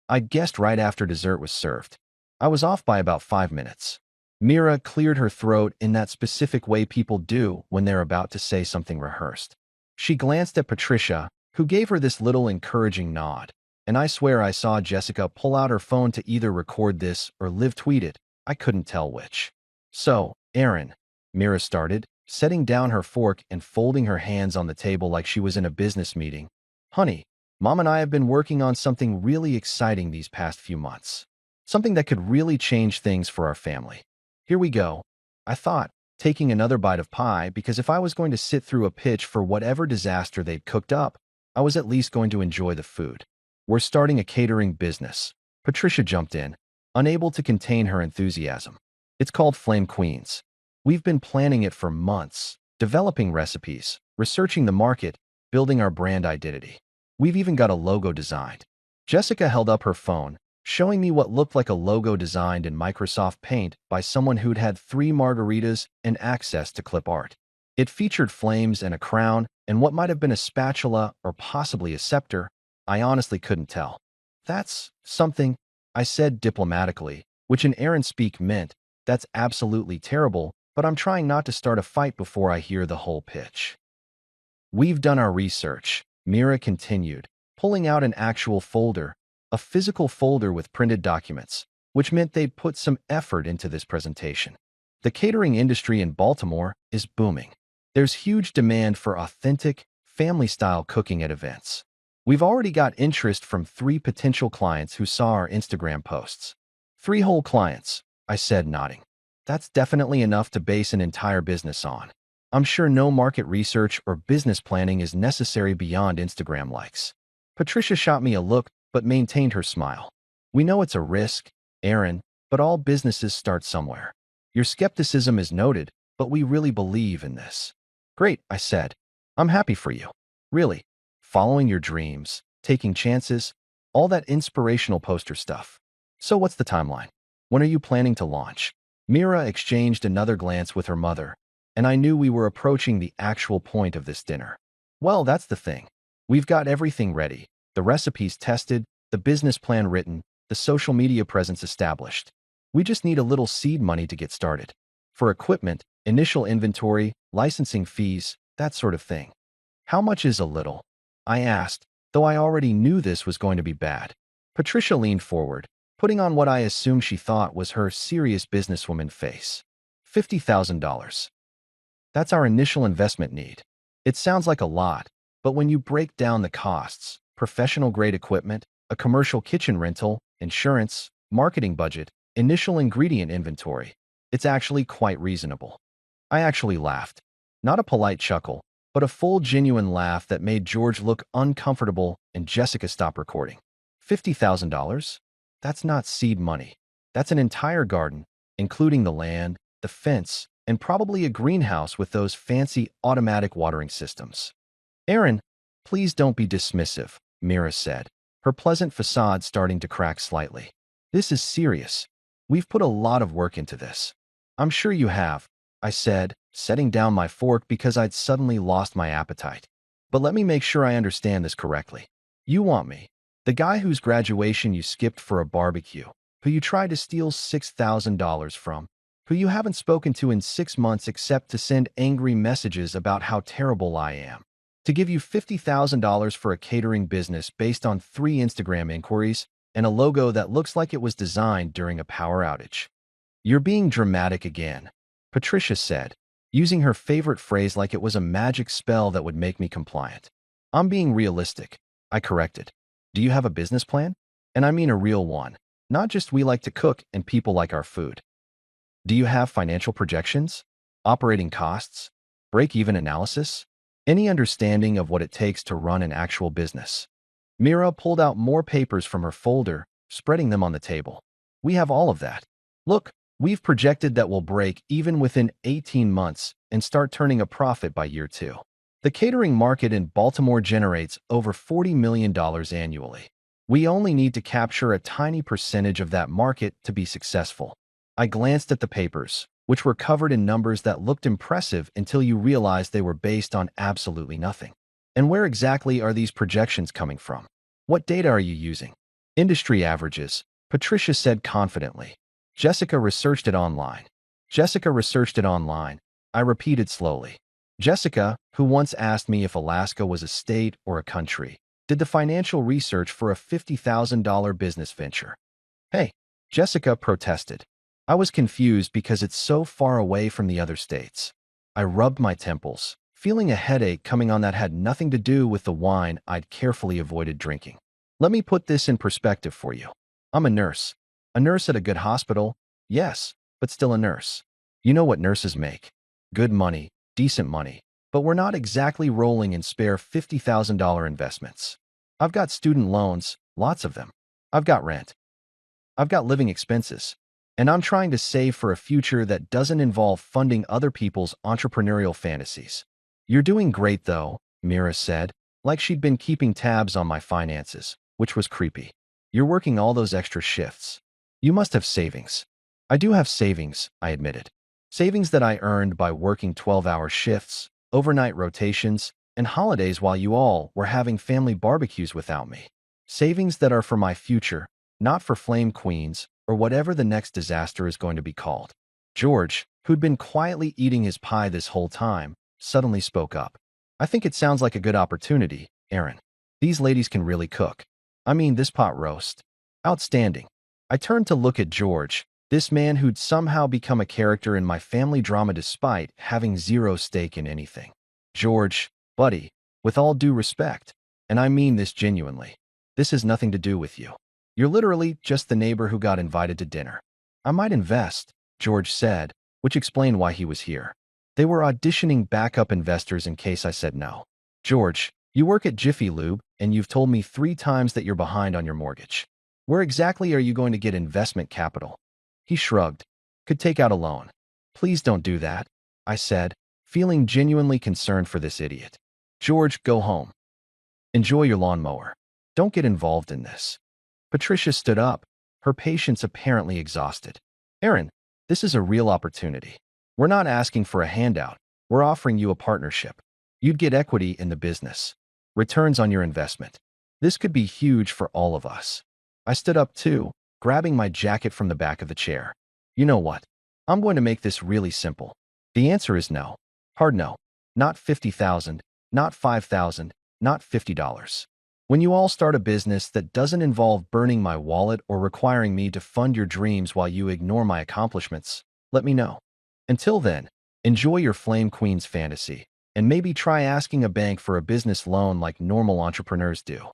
I'd guessed right after dessert was served. I was off by about 5 minutes. Mira cleared her throat in that specific way people do when they're about to say something rehearsed. She glanced at Patricia, who gave her this little encouraging nod, and I swear I saw Jessica pull out her phone to either record this or live tweet it. I couldn't tell which. "So, Erin," Mira started, setting down her fork and folding her hands on the table like she was in a business meeting. Honey, Mom and I have been working on something really exciting these past few months. Something that could really change things for our family. Here we go. I thought, taking another bite of pie, because if I was going to sit through a pitch for whatever disaster they'd cooked up, I was at least going to enjoy the food. We're starting a catering business. Patricia jumped in, unable to contain her enthusiasm. It's called Flame Queens. We've been planning it for months, developing recipes, researching the market, building our brand identity. We've even got a logo designed. Jessica held up her phone, showing me what looked like a logo designed in Microsoft Paint by someone who'd had 3 margaritas and access to clip art. It featured flames and a crown and what might have been a spatula or possibly a scepter. I honestly couldn't tell. That's something, I said diplomatically, which in Aaron speak meant, that's absolutely terrible, but I'm trying not to start a fight before I hear the whole pitch. We've done our research, Mira continued, pulling out an actual folder, a physical folder with printed documents, which meant they'd put some effort into this presentation. The catering industry in Baltimore is booming. There's huge demand for authentic, family-style cooking at events. We've already got interest from 3 potential clients who saw our Instagram posts. 3 whole clients, I said, nodding. That's definitely enough to base an entire business on. I'm sure no market research or business planning is necessary beyond Instagram likes. Patricia shot me a look but maintained her smile. We know it's a risk, Aaron, but all businesses start somewhere. Your skepticism is noted, but we really believe in this. Great, I said. I'm happy for you. Really. Following your dreams, taking chances, all that inspirational poster stuff. So what's the timeline? When are you planning to launch? Mira exchanged another glance with her mother, and I knew we were approaching the actual point of this dinner. Well, that's the thing. We've got everything ready, the recipes tested, the business plan written, the social media presence established. We just need a little seed money to get started. For equipment, initial inventory, licensing fees, that sort of thing. How much is a little? I asked, though I already knew this was going to be bad. Patricia leaned forward, putting on what I assumed she thought was her serious businesswoman face. $50,000. That's our initial investment need. It sounds like a lot, but when you break down the costs, professional-grade equipment, a commercial kitchen rental, insurance, marketing budget, initial ingredient inventory, it's actually quite reasonable. I actually laughed. Not a polite chuckle, but a full genuine laugh that made George look uncomfortable and Jessica stop recording. $50,000? That's not seed money. That's an entire garden, including the land, the fence, and probably a greenhouse with those fancy automatic watering systems. Aaron, please don't be dismissive, Mira said, her pleasant facade starting to crack slightly. This is serious. We've put a lot of work into this. I'm sure you have, I said, setting down my fork because I'd suddenly lost my appetite. But let me make sure I understand this correctly. You want me, the guy whose graduation you skipped for a barbecue, who you tried to steal $6,000 from, who you haven't spoken to in 6 months except to send angry messages about how terrible I am, to give you $50,000 for a catering business based on 3 Instagram inquiries and a logo that looks like it was designed during a power outage. You're being dramatic again, Patricia said, using her favorite phrase like it was a magic spell that would make me compliant. I'm being realistic, I corrected. Do you have a business plan? And I mean a real one, not just we like to cook and people like our food. Do you have financial projections? Operating costs? Break-even analysis? Any understanding of what it takes to run an actual business? Mira pulled out more papers from her folder, spreading them on the table. We have all of that. Look, we've projected that we'll break even within 18 months and start turning a profit by year 2. The catering market in Baltimore generates over $40 million annually. We only need to capture a tiny percentage of that market to be successful. I glanced at the papers, which were covered in numbers that looked impressive until you realized they were based on absolutely nothing. And where exactly are these projections coming from? What data are you using? Industry averages, Patricia said confidently. Jessica researched it online. Jessica researched it online, I repeated slowly. Jessica, who once asked me if Alaska was a state or a country, did the financial research for a $50,000 business venture. Hey, Jessica protested. I was confused because it's so far away from the other states. I rubbed my temples, feeling a headache coming on that had nothing to do with the wine I'd carefully avoided drinking. Let me put this in perspective for you. I'm a nurse. A nurse at a good hospital, yes, but still a nurse. You know what nurses make. Good money, decent money, but we're not exactly rolling in spare $50,000 investments. I've got student loans, lots of them. I've got rent. I've got living expenses. And I'm trying to save for a future that doesn't involve funding other people's entrepreneurial fantasies. You're doing great, though, Mira said, like she'd been keeping tabs on my finances, which was creepy. You're working all those extra shifts. You must have savings. I do have savings, I admitted. Savings that I earned by working 12-hour shifts, overnight rotations, and holidays while you all were having family barbecues without me. Savings that are for my future, not for flame queens or whatever the next disaster is going to be called. George, who'd been quietly eating his pie this whole time, suddenly spoke up. I think it sounds like a good opportunity, Aaron. These ladies can really cook. I mean, this pot roast. Outstanding. I turned to look at George, this man who'd somehow become a character in my family drama despite having zero stake in anything. George, buddy, with all due respect, and I mean this genuinely, this has nothing to do with you. You're literally just the neighbor who got invited to dinner. I might invest, George said, which explained why he was here. They were auditioning backup investors in case I said no. George, you work at Jiffy Lube, and you've told me 3 times that you're behind on your mortgage. Where exactly are you going to get investment capital? He shrugged. Could take out a loan. Please don't do that, I said, feeling genuinely concerned for this idiot. George, go home. Enjoy your lawnmower. Don't get involved in this. Patricia stood up, her patience apparently exhausted. Aaron, this is a real opportunity. We're not asking for a handout. We're offering you a partnership. You'd get equity in the business. Returns on your investment. This could be huge for all of us. I stood up too, grabbing my jacket from the back of the chair. You know what? I'm going to make this really simple. The answer is no. Hard no. Not 50,000, not 5,000, not $50. When you all start a business that doesn't involve burning my wallet or requiring me to fund your dreams while you ignore my accomplishments, let me know. Until then, enjoy your Flame Queen's fantasy, and maybe try asking a bank for a business loan like normal entrepreneurs do.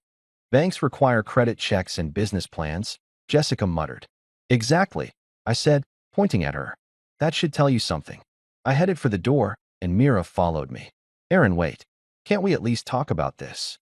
Banks require credit checks and business plans, Jessica muttered. Exactly, I said, pointing at her. That should tell you something. I headed for the door, and Mira followed me. Aaron, wait. Can't we at least talk about this?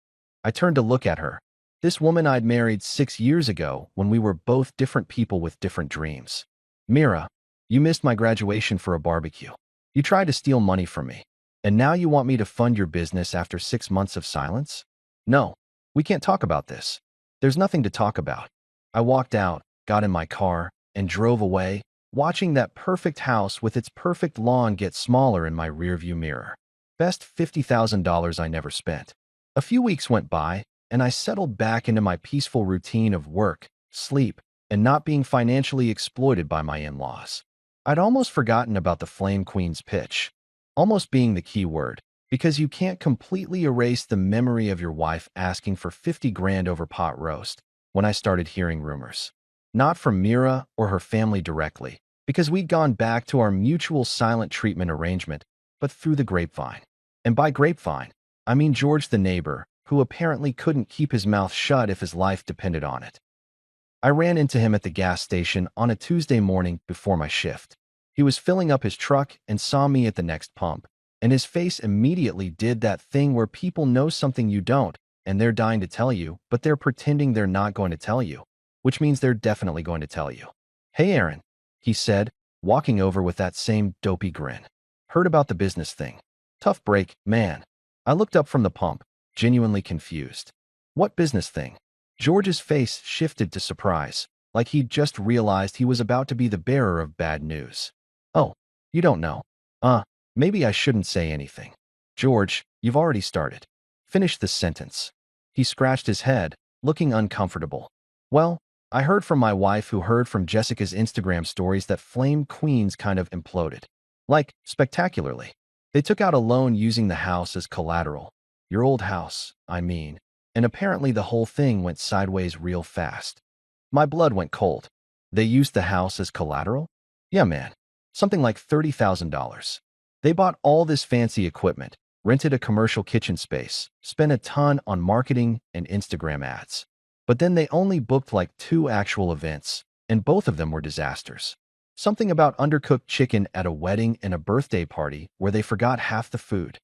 I turned to look at her. This woman I'd married 6 years ago when we were both different people with different dreams. Mira, you missed my graduation for a barbecue. You tried to steal money from me. And now you want me to fund your business after 6 months of silence? No, we can't talk about this. There's nothing to talk about. I walked out, got in my car, and drove away, watching that perfect house with its perfect lawn get smaller in my rearview mirror. Best $50,000 I never spent. A few weeks went by, and I settled back into my peaceful routine of work, sleep, and not being financially exploited by my in-laws. I'd almost forgotten about the Flame Queen's pitch, almost being the key word, because you can't completely erase the memory of your wife asking for 50 grand over pot roast when I started hearing rumors. Not from Mira or her family directly, because we'd gone back to our mutual silent treatment arrangement, but through the grapevine. And by grapevine, I mean George the neighbor, who apparently couldn't keep his mouth shut if his life depended on it. I ran into him at the gas station on a Tuesday morning before my shift. He was filling up his truck and saw me at the next pump, and his face immediately did that thing where people know something you don't, and they're dying to tell you, but they're pretending they're not going to tell you, which means they're definitely going to tell you. Hey, Aaron, he said, walking over with that same dopey grin. Heard about the business thing. Tough break, man. I looked up from the pump, genuinely confused. What business thing? George's face shifted to surprise, like he'd just realized he was about to be the bearer of bad news. Oh, you don't know. Maybe I shouldn't say anything. George, you've already started. Finish the sentence. He scratched his head, looking uncomfortable. Well, I heard from my wife who heard from Jessica's Instagram stories that Flame Queens kind of imploded. Like, spectacularly. They took out a loan using the house as collateral. Your old house, I mean. And apparently the whole thing went sideways real fast. My blood went cold. They used the house as collateral? Yeah, man. Something like $30,000. They bought all this fancy equipment, rented a commercial kitchen space, spent a ton on marketing and Instagram ads. But then they only booked like 2 actual events, and both of them were disasters. Something about undercooked chicken at a wedding and a birthday party where they forgot half the food.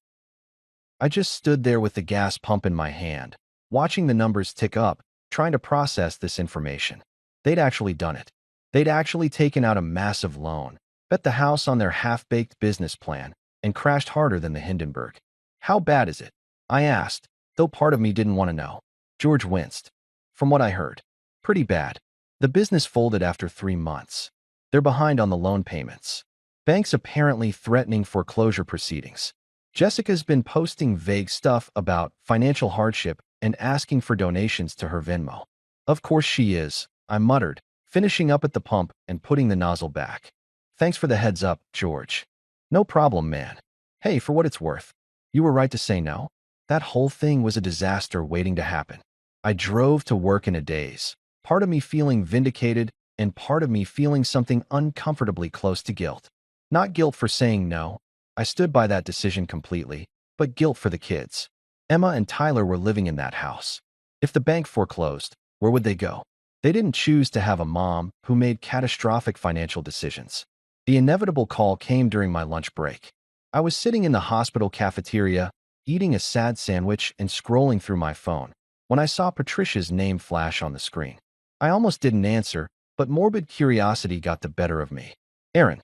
I just stood there with the gas pump in my hand, watching the numbers tick up, trying to process this information. They'd actually done it. They'd actually taken out a massive loan, bet the house on their half-baked business plan, and crashed harder than the Hindenburg. How bad is it? I asked, though part of me didn't want to know. George winced. From what I heard, pretty bad. The business folded after 3 months. They're behind on the loan payments. Banks apparently threatening foreclosure proceedings. Jessica's been posting vague stuff about financial hardship and asking for donations to her Venmo. Of course she is, I muttered, finishing up at the pump and putting the nozzle back. Thanks for the heads up, George. No problem, man. Hey, for what it's worth, you were right to say no. That whole thing was a disaster waiting to happen. I drove to work in a daze, part of me feeling vindicated and part of me feeling something uncomfortably close to guilt. Not guilt for saying no. I stood by that decision completely, but guilt for the kids. Emma and Tyler were living in that house. If the bank foreclosed, where would they go? They didn't choose to have a mom who made catastrophic financial decisions. The inevitable call came during my lunch break. I was sitting in the hospital cafeteria, eating a sad sandwich and scrolling through my phone, when I saw Patricia's name flash on the screen. I almost didn't answer, but morbid curiosity got the better of me. Aaron.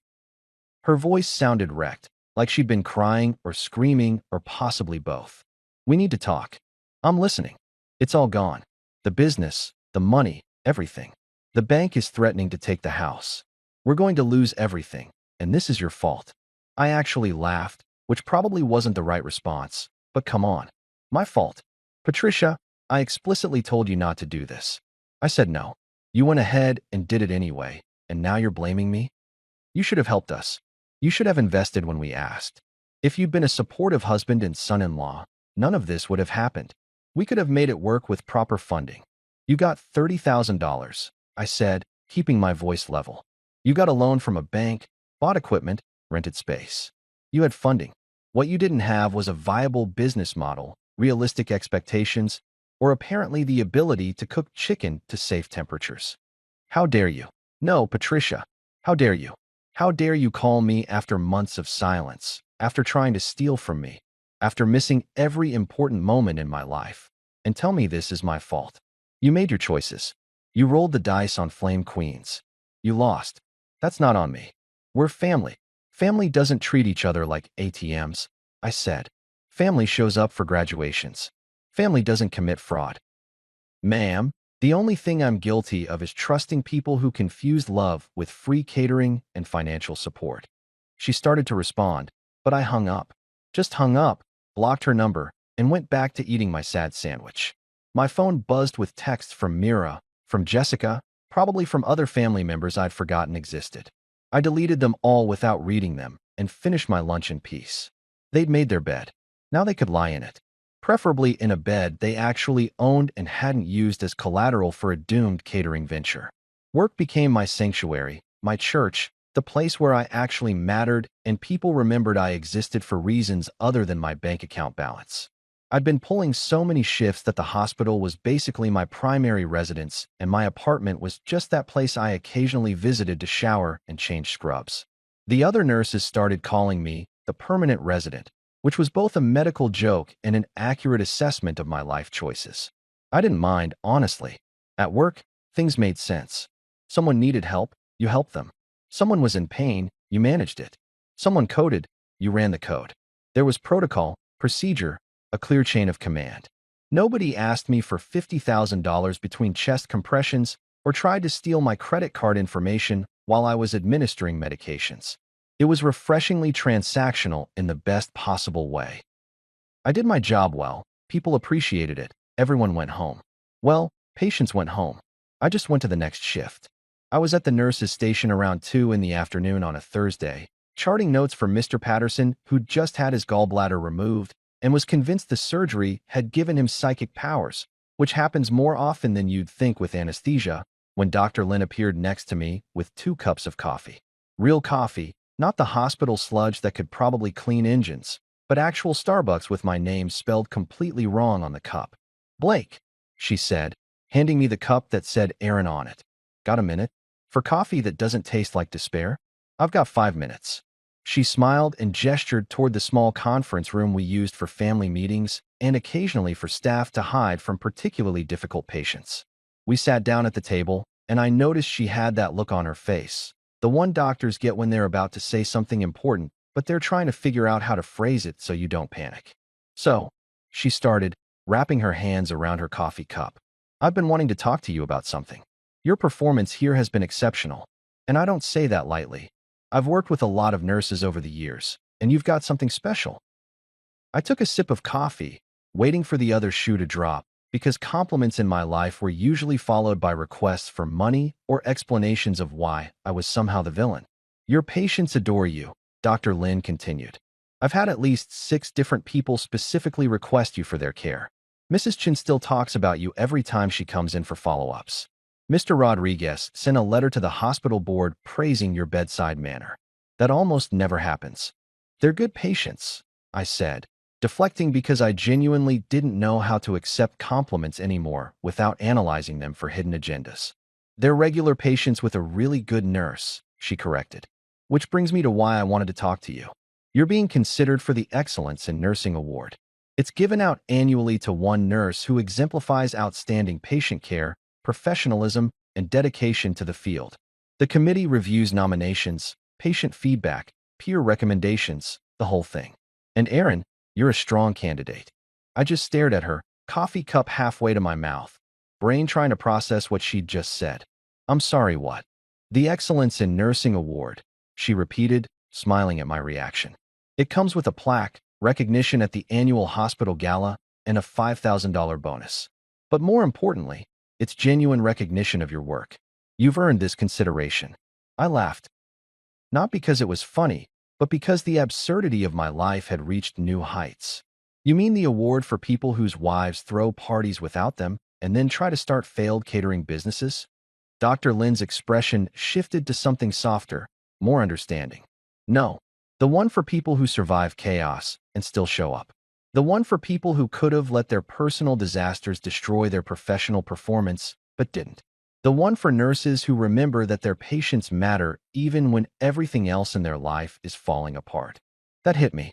Her voice sounded wrecked, like she'd been crying or screaming or possibly both. We need to talk. I'm listening. It's all gone. The business, the money, everything. The bank is threatening to take the house. We're going to lose everything, and this is your fault. I actually laughed, which probably wasn't the right response, but come on. My fault. Patricia, I explicitly told you not to do this. I said no. You went ahead and did it anyway, and now you're blaming me? You should have helped us. You should have invested when we asked. If you'd been a supportive husband and son-in-law, none of this would have happened. We could have made it work with proper funding. You got $30,000, I said, keeping my voice level. You got a loan from a bank, bought equipment, rented space. You had funding. What you didn't have was a viable business model, realistic expectations, or apparently the ability to cook chicken to safe temperatures. How dare you? No, Patricia. How dare you? How dare you call me after months of silence, after trying to steal from me, after missing every important moment in my life, and tell me this is my fault? You made your choices. You rolled the dice on Flame Queens. You lost. That's not on me. We're family. Family doesn't treat each other like ATMs, I said. Family shows up for graduations. Family doesn't commit fraud. Ma'am, the only thing I'm guilty of is trusting people who confused love with free catering and financial support. She started to respond, but I hung up. Just hung up, blocked her number, and went back to eating my sad sandwich. My phone buzzed with texts from Mira, from Jessica, probably from other family members I'd forgotten existed. I deleted them all without reading them and finished my lunch in peace. They'd made their bed. Now they could lie in it. Preferably in a bed they actually owned and hadn't used as collateral for a doomed catering venture. Work became my sanctuary, my church, the place where I actually mattered and people remembered I existed for reasons other than my bank account balance. I'd been pulling so many shifts that the hospital was basically my primary residence and my apartment was just that place I occasionally visited to shower and change scrubs. The other nurses started calling me the permanent resident, which was both a medical joke and an accurate assessment of my life choices. I didn't mind, honestly. At work, things made sense. Someone needed help, you helped them. Someone was in pain, you managed it. Someone coded, you ran the code. There was protocol, procedure, a clear chain of command. Nobody asked me for $50,000 between chest compressions or tried to steal my credit card information while I was administering medications. It was refreshingly transactional in the best possible way. I did my job well, people appreciated it, everyone went home. Well, patients went home. I just went to the next shift. I was at the nurse's station around 2 in the afternoon on a Thursday, charting notes for Mr. Patterson, who'd just had his gallbladder removed and was convinced the surgery had given him psychic powers, which happens more often than you'd think with anesthesia, when Dr. Lin appeared next to me with 2 cups of coffee. Real coffee, not the hospital sludge that could probably clean engines, but actual Starbucks with my name spelled completely wrong on the cup. Blake, she said, handing me the cup that said Aaron on it. Got a minute? For coffee that doesn't taste like despair? I've got 5 minutes. She smiled and gestured toward the small conference room we used for family meetings and occasionally for staff to hide from particularly difficult patients. We sat down at the table, and I noticed she had that look on her face. The one doctors get when they're about to say something important, but they're trying to figure out how to phrase it so you don't panic. So, she started, wrapping her hands around her coffee cup. I've been wanting to talk to you about something. Your performance here has been exceptional, and I don't say that lightly. I've worked with a lot of nurses over the years, and you've got something special. I took a sip of coffee, waiting for the other shoe to drop, because compliments in my life were usually followed by requests for money or explanations of why I was somehow the villain. Your patients adore you, Dr. Lin continued. I've had at least 6 different people specifically request you for their care. Mrs. Chen still talks about you every time she comes in for follow-ups. Mr. Rodriguez sent a letter to the hospital board praising your bedside manner. That almost never happens. They're good patients, I said, deflecting because I genuinely didn't know how to accept compliments anymore without analyzing them for hidden agendas. They're regular patients with a really good nurse, she corrected. Which brings me to why I wanted to talk to you. You're being considered for the Excellence in Nursing Award. It's given out annually to one nurse who exemplifies outstanding patient care, professionalism, and dedication to the field. The committee reviews nominations, patient feedback, peer recommendations, the whole thing. And Aaron, you're a strong candidate. I just stared at her, coffee cup halfway to my mouth, brain trying to process what she'd just said. I'm sorry, what? The Excellence in Nursing Award, she repeated, smiling at my reaction. It comes with a plaque, recognition at the annual hospital gala, and a $5,000 bonus. But more importantly, it's genuine recognition of your work. You've earned this consideration. I laughed. Not because it was funny, but because the absurdity of my life had reached new heights. You mean the award for people whose wives throw parties without them and then try to start failed catering businesses? Dr. Lin's expression shifted to something softer, more understanding. No, the one for people who survive chaos and still show up. The one for people who could have let their personal disasters destroy their professional performance, but didn't. The one for nurses who remember that their patients matter even when everything else in their life is falling apart. That hit me.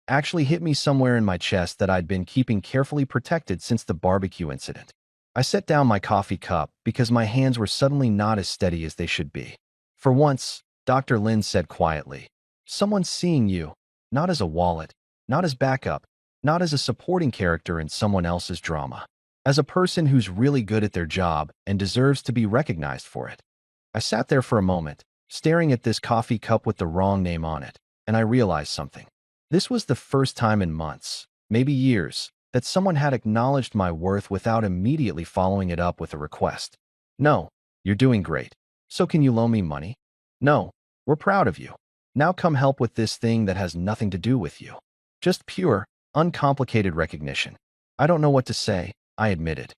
Actually hit me somewhere in my chest that I'd been keeping carefully protected since the barbecue incident. I set down my coffee cup because my hands were suddenly not as steady as they should be. For once, Dr. Lin said quietly, someone's seeing you, not as a wallet, not as backup, not as a supporting character in someone else's drama. As a person who's really good at their job and deserves to be recognized for it. I sat there for a moment, staring at this coffee cup with the wrong name on it, and I realized something. This was the first time in months, maybe years, that someone had acknowledged my worth without immediately following it up with a request. No, you're doing great. So can you loan me money? No, we're proud of you. Now come help with this thing that has nothing to do with you. Just pure, uncomplicated recognition. I don't know what to say, I admitted.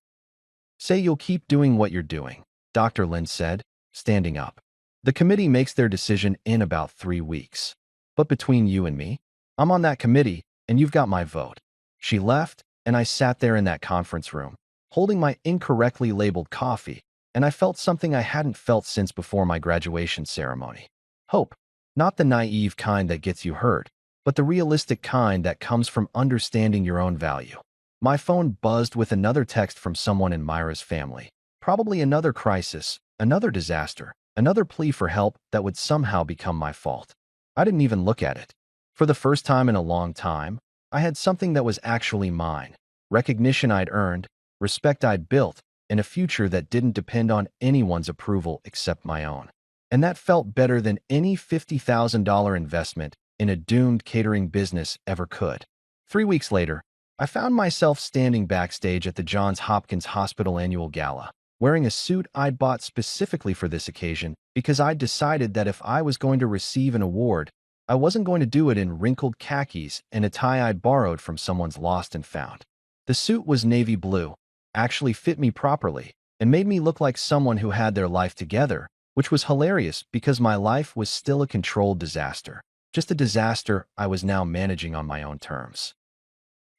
Say you'll keep doing what you're doing, Dr. Lin said, standing up. The committee makes their decision in about 3 weeks. But between you and me, I'm on that committee, and you've got my vote. She left, and I sat there in that conference room, holding my incorrectly labeled coffee, and I felt something I hadn't felt since before my graduation ceremony. Hope. Not the naive kind that gets you hurt, but the realistic kind that comes from understanding your own value. My phone buzzed with another text from someone in Myra's family. Probably another crisis, another disaster, another plea for help that would somehow become my fault. I didn't even look at it. For the first time in a long time, I had something that was actually mine. Recognition I'd earned, respect I'd built, and a future that didn't depend on anyone's approval except my own. And that felt better than any $50,000 investment in a doomed catering business ever could. 3 weeks later, I found myself standing backstage at the Johns Hopkins Hospital annual gala, wearing a suit I'd bought specifically for this occasion because I'd decided that if I was going to receive an award, I wasn't going to do it in wrinkled khakis and a tie I'd borrowed from someone's lost and found. The suit was navy blue, actually fit me properly, and made me look like someone who had their life together, which was hilarious because my life was still a controlled disaster, just a disaster I was now managing on my own terms.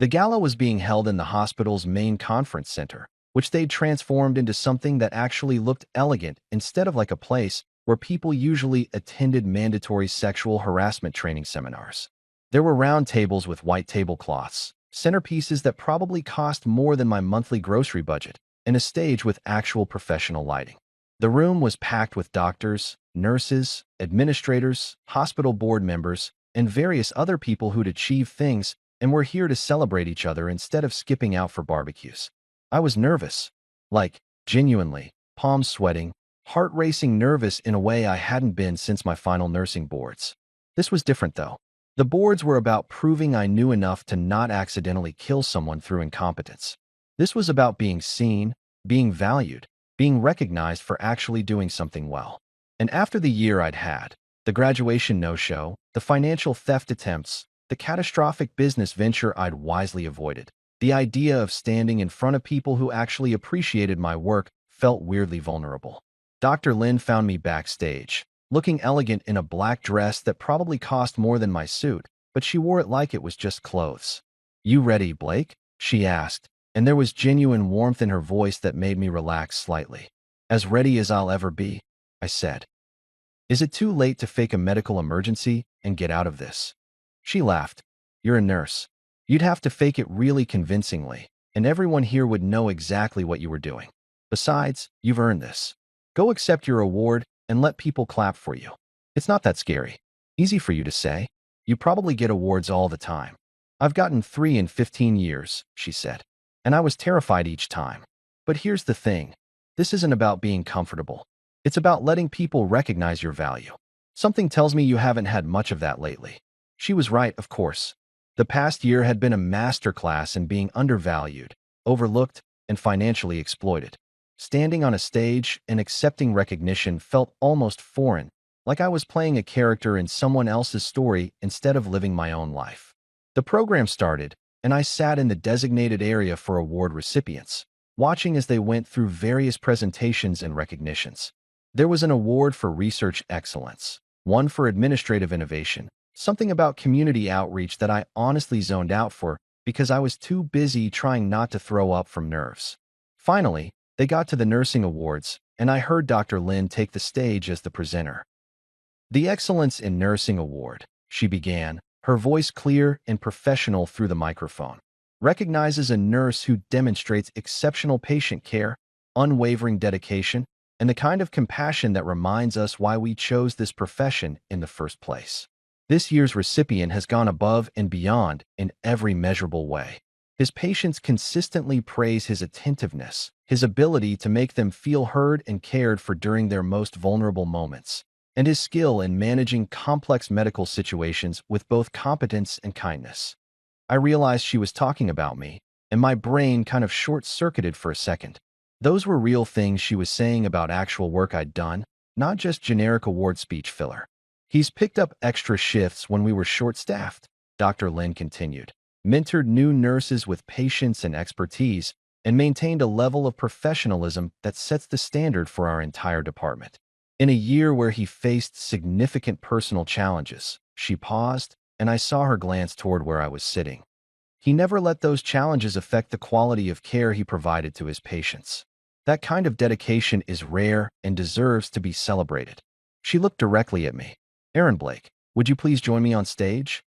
The gala was being held in the hospital's main conference center, which they'd transformed into something that actually looked elegant instead of like a place where people usually attended mandatory sexual harassment training seminars. There were round tables with white tablecloths, centerpieces that probably cost more than my monthly grocery budget, and a stage with actual professional lighting. The room was packed with doctors, nurses, administrators, hospital board members, and various other people who'd achieved things and were here to celebrate each other instead of skipping out for barbecues. I was nervous, like, genuinely, palms sweating, heart racing nervous in a way I hadn't been since my final nursing boards. This was different, though. The boards were about proving I knew enough to not accidentally kill someone through incompetence. This was about being seen, being valued, being recognized for actually doing something well. And after the year I'd had, the graduation no-show, the financial theft attempts, the catastrophic business venture I'd wisely avoided, the idea of standing in front of people who actually appreciated my work felt weirdly vulnerable. Dr. Lin found me backstage, looking elegant in a black dress that probably cost more than my suit, but she wore it like it was just clothes. "You ready, Blake?" she asked, and there was genuine warmth in her voice that made me relax slightly. "As ready as I'll ever be," I said. "Is it too late to fake a medical emergency and get out of this?" She laughed. "You're a nurse. You'd have to fake it really convincingly, and everyone here would know exactly what you were doing. Besides, you've earned this. Go accept your award and let people clap for you. It's not that scary. Easy for you to say. You probably get awards all the time. I've gotten 3 in 15 years, she said, and I was terrified each time. But here's the thing. This isn't about being comfortable. It's about letting people recognize your value. Something tells me you haven't had much of that lately." She was right, of course. The past year had been a masterclass in being undervalued, overlooked, and financially exploited. Standing on a stage and accepting recognition felt almost foreign, like I was playing a character in someone else's story instead of living my own life. The program started, and I sat in the designated area for award recipients, watching as they went through various presentations and recognitions. There was an award for research excellence, one for administrative innovation, something about community outreach that I honestly zoned out for because I was too busy trying not to throw up from nerves. Finally, they got to the nursing awards, and I heard Dr. Lin take the stage as the presenter. "The Excellence in Nursing Award," she began, her voice clear and professional through the microphone, "recognizes a nurse who demonstrates exceptional patient care, unwavering dedication, and the kind of compassion that reminds us why we chose this profession in the first place. This year's recipient has gone above and beyond in every measurable way. His patients consistently praise his attentiveness, his ability to make them feel heard and cared for during their most vulnerable moments, and his skill in managing complex medical situations with both competence and kindness." I realized she was talking about me, and my brain kind of short-circuited for a second. Those were real things she was saying about actual work I'd done, not just generic award speech filler. "He's picked up extra shifts when we were short-staffed," Dr. Lin continued, "mentored new nurses with patience and expertise, and maintained a level of professionalism that sets the standard for our entire department. In a year where he faced significant personal challenges," she paused, and I saw her glance toward where I was sitting. "He never let those challenges affect the quality of care he provided to his patients. That kind of dedication is rare and deserves to be celebrated." She looked directly at me. "Aaron Blake, would you please join me on stage?"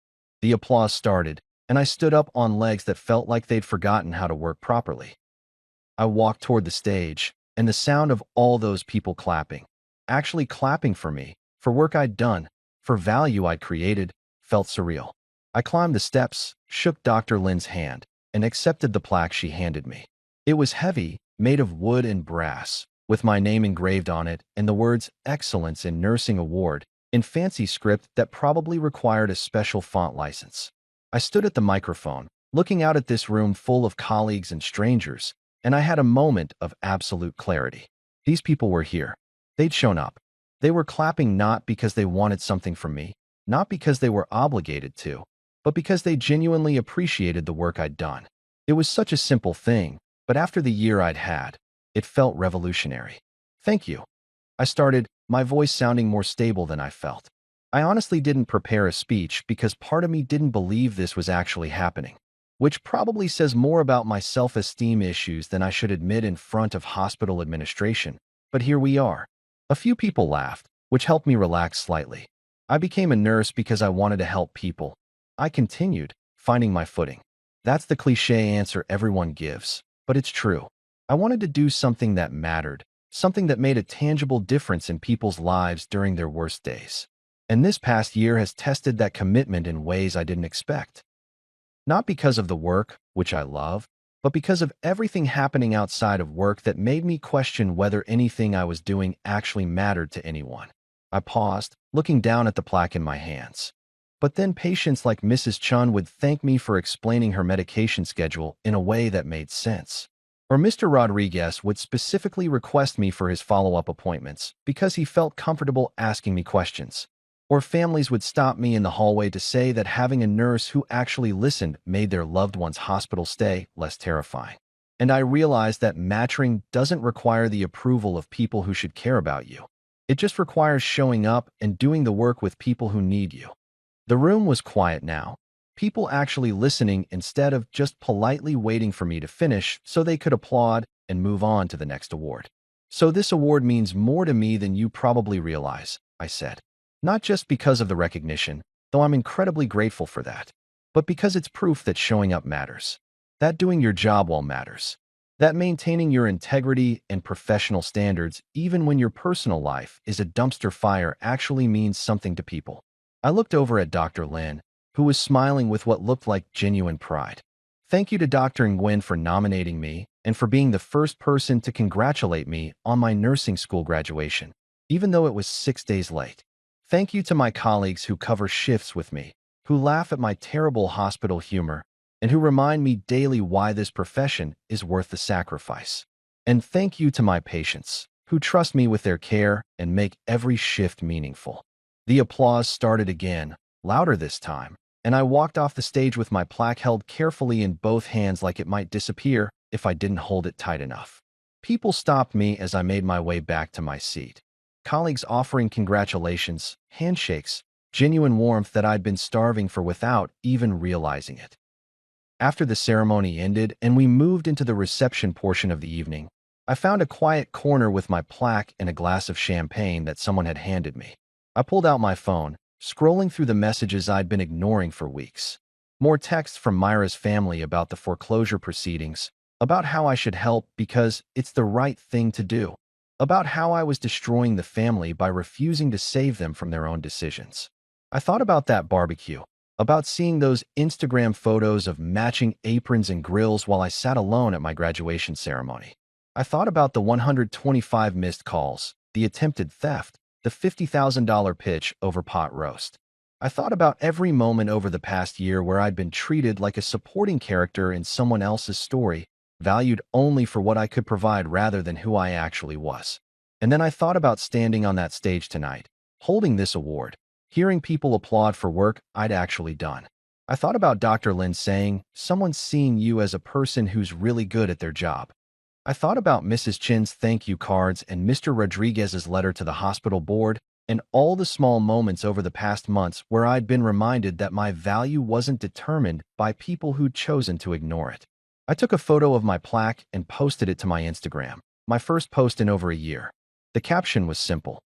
The applause started, and I stood up on legs that felt like they'd forgotten how to work properly. I walked toward the stage, and the sound of all those people clapping, actually clapping for me, for work I'd done, for value I'd created, felt surreal. I climbed the steps, shook Dr. Lin's hand, and accepted the plaque she handed me. It was heavy, made of wood and brass, with my name engraved on it and the words "Excellence in Nursing Award" in fancy script that probably required a special font license. I stood at the microphone, looking out at this room full of colleagues and strangers, and I had a moment of absolute clarity. These people were here. They'd shown up. They were clapping not because they wanted something from me, not because they were obligated to, but because they genuinely appreciated the work I'd done. It was such a simple thing, but after the year I'd had, it felt revolutionary. "Thank you," I started, my voice sounding more stable than I felt. I honestly didn't prepare a speech because part of me didn't believe this was actually happening, which probably says more about my self-esteem issues than I should admit in front of hospital administration. But here we are. A few people laughed, which helped me relax slightly. I became a nurse because I wanted to help people. I continued, finding my footing. That's the cliché answer everyone gives, but it's true. I wanted to do something that mattered, something that made a tangible difference in people's lives during their worst days. And this past year has tested that commitment in ways I didn't expect. Not because of the work, which I love, but because of everything happening outside of work that made me question whether anything I was doing actually mattered to anyone. I paused, looking down at the plaque in my hands. But then patients like Mrs. Chun would thank me for explaining her medication schedule in a way that made sense. Or Mr. Rodriguez would specifically request me for his follow-up appointments because he felt comfortable asking me questions. Or families would stop me in the hallway to say that having a nurse who actually listened made their loved one's hospital stay less terrifying. And I realized that matching doesn't require the approval of people who should care about you. It just requires showing up and doing the work with people who need you. The room was quiet now, people actually listening instead of just politely waiting for me to finish so they could applaud and move on to the next award. So this award means more to me than you probably realize, I said. Not just because of the recognition, though I'm incredibly grateful for that, but because it's proof that showing up matters, that doing your job well matters, that maintaining your integrity and professional standards even when your personal life is a dumpster fire actually means something to people. I looked over at Dr. Lin, who was smiling with what looked like genuine pride. Thank you to Dr. Nguyen for nominating me and for being the first person to congratulate me on my nursing school graduation, even though it was 6 days late. Thank you to my colleagues who cover shifts with me, who laugh at my terrible hospital humor, and who remind me daily why this profession is worth the sacrifice. And thank you to my patients, who trust me with their care and make every shift meaningful. The applause started again, louder this time, and I walked off the stage with my plaque held carefully in both hands like it might disappear if I didn't hold it tight enough. People stopped me as I made my way back to my seat. Colleagues offering congratulations, handshakes, genuine warmth that I'd been starving for without even realizing it. After the ceremony ended and we moved into the reception portion of the evening, I found a quiet corner with my plaque and a glass of champagne that someone had handed me. I pulled out my phone, scrolling through the messages I'd been ignoring for weeks. More texts from Myra's family about the foreclosure proceedings, about how I should help because it's the right thing to do, about how I was destroying the family by refusing to save them from their own decisions. I thought about that barbecue, about seeing those Instagram photos of matching aprons and grills while I sat alone at my graduation ceremony. I thought about the 125 missed calls, the attempted theft, the $50,000 pitch over pot roast. I thought about every moment over the past year where I'd been treated like a supporting character in someone else's story, valued only for what I could provide rather than who I actually was. And then I thought about standing on that stage tonight, holding this award, hearing people applaud for work I'd actually done. I thought about Dr. Lin saying, "Someone's seeing you as a person who's really good at their job." I thought about Mrs. Chin's thank you cards and Mr. Rodriguez's letter to the hospital board, and all the small moments over the past months where I'd been reminded that my value wasn't determined by people who'd chosen to ignore it. I took a photo of my plaque and posted it to my Instagram, my first post in over a year. The caption was simple: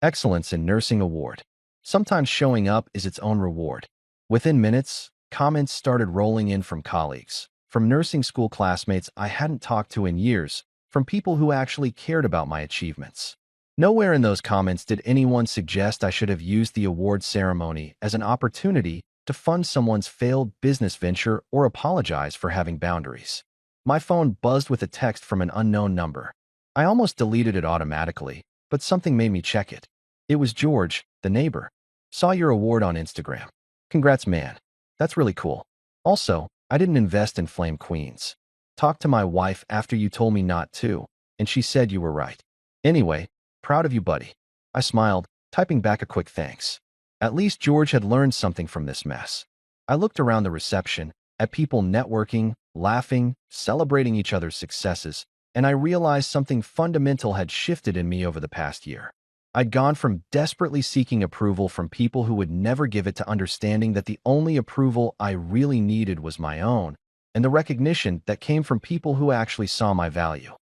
Excellence in Nursing Award. Sometimes showing up is its own reward. Within minutes, comments started rolling in from colleagues, from nursing school classmates I hadn't talked to in years, from people who actually cared about my achievements. Nowhere in those comments did anyone suggest I should have used the award ceremony as an opportunity to fund someone's failed business venture or apologize for having boundaries. My phone buzzed with a text from an unknown number. I almost deleted it automatically, but something made me check it. It was George, the neighbor. Saw your award on Instagram. Congrats, man. That's really cool. Also, I didn't invest in Flame Queens. Talked to my wife after you told me not to, and she said you were right. Anyway, proud of you, buddy. I smiled, typing back a quick thanks. At least George had learned something from this mess. I looked around the reception, at people networking, laughing, celebrating each other's successes, and I realized something fundamental had shifted in me over the past year. I'd gone from desperately seeking approval from people who would never give it to understanding that the only approval I really needed was my own, and the recognition that came from people who actually saw my value.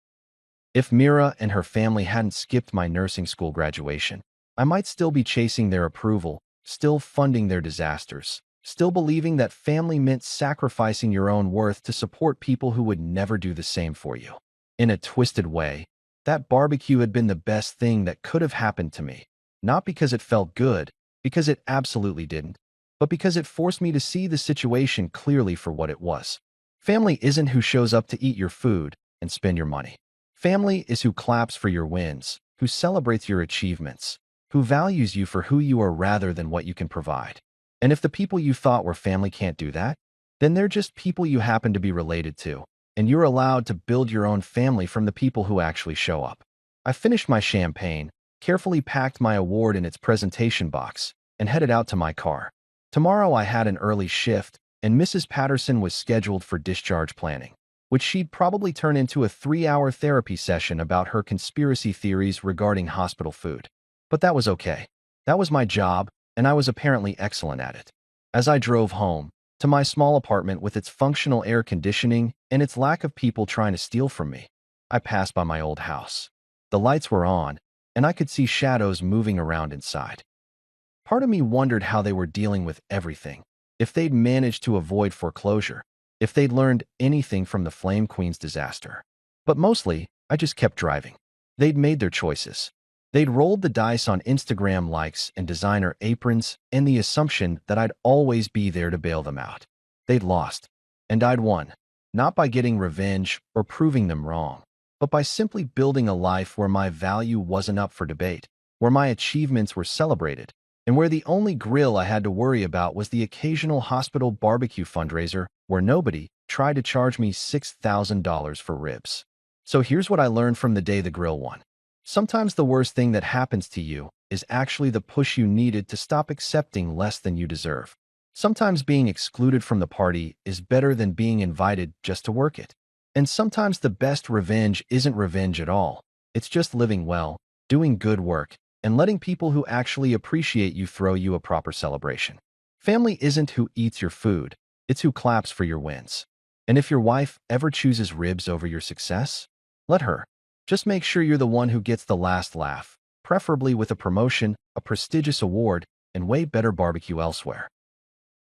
If Mira and her family hadn't skipped my nursing school graduation, I might still be chasing their approval, still funding their disasters, still believing that family meant sacrificing your own worth to support people who would never do the same for you. In a twisted way, that barbecue had been the best thing that could have happened to me, not because it felt good, because it absolutely didn't, but because it forced me to see the situation clearly for what it was. Family isn't who shows up to eat your food and spend your money. Family is who claps for your wins, who celebrates your achievements, who values you for who you are rather than what you can provide. And if the people you thought were family can't do that, then they're just people you happen to be related to, and you're allowed to build your own family from the people who actually show up. I finished my champagne, carefully packed my award in its presentation box, and headed out to my car. Tomorrow I had an early shift, and Mrs. Patterson was scheduled for discharge planning, which she'd probably turn into a 3-hour therapy session about her conspiracy theories regarding hospital food. But that was okay. That was my job, and I was apparently excellent at it. As I drove home, to my small apartment with its functional air conditioning and its lack of people trying to steal from me, I passed by my old house. The lights were on, and I could see shadows moving around inside. Part of me wondered how they were dealing with everything, if they'd managed to avoid foreclosure, if they'd learned anything from the Flame Queen's disaster. But mostly, I just kept driving. They'd made their choices. They'd rolled the dice on Instagram likes and designer aprons and the assumption that I'd always be there to bail them out. They'd lost, and I'd won, not by getting revenge or proving them wrong, but by simply building a life where my value wasn't up for debate, where my achievements were celebrated, and where the only grill I had to worry about was the occasional hospital barbecue fundraiser where nobody tried to charge me $6,000 for ribs. So here's what I learned from the day the grill won. Sometimes the worst thing that happens to you is actually the push you needed to stop accepting less than you deserve. Sometimes being excluded from the party is better than being invited just to work it. And sometimes the best revenge isn't revenge at all. It's just living well, doing good work, and letting people who actually appreciate you throw you a proper celebration. Family isn't who eats your food, it's who claps for your wins. And if your wife ever chooses ribs over your success, let her. Just make sure you're the one who gets the last laugh, preferably with a promotion, a prestigious award, and way better barbecue elsewhere.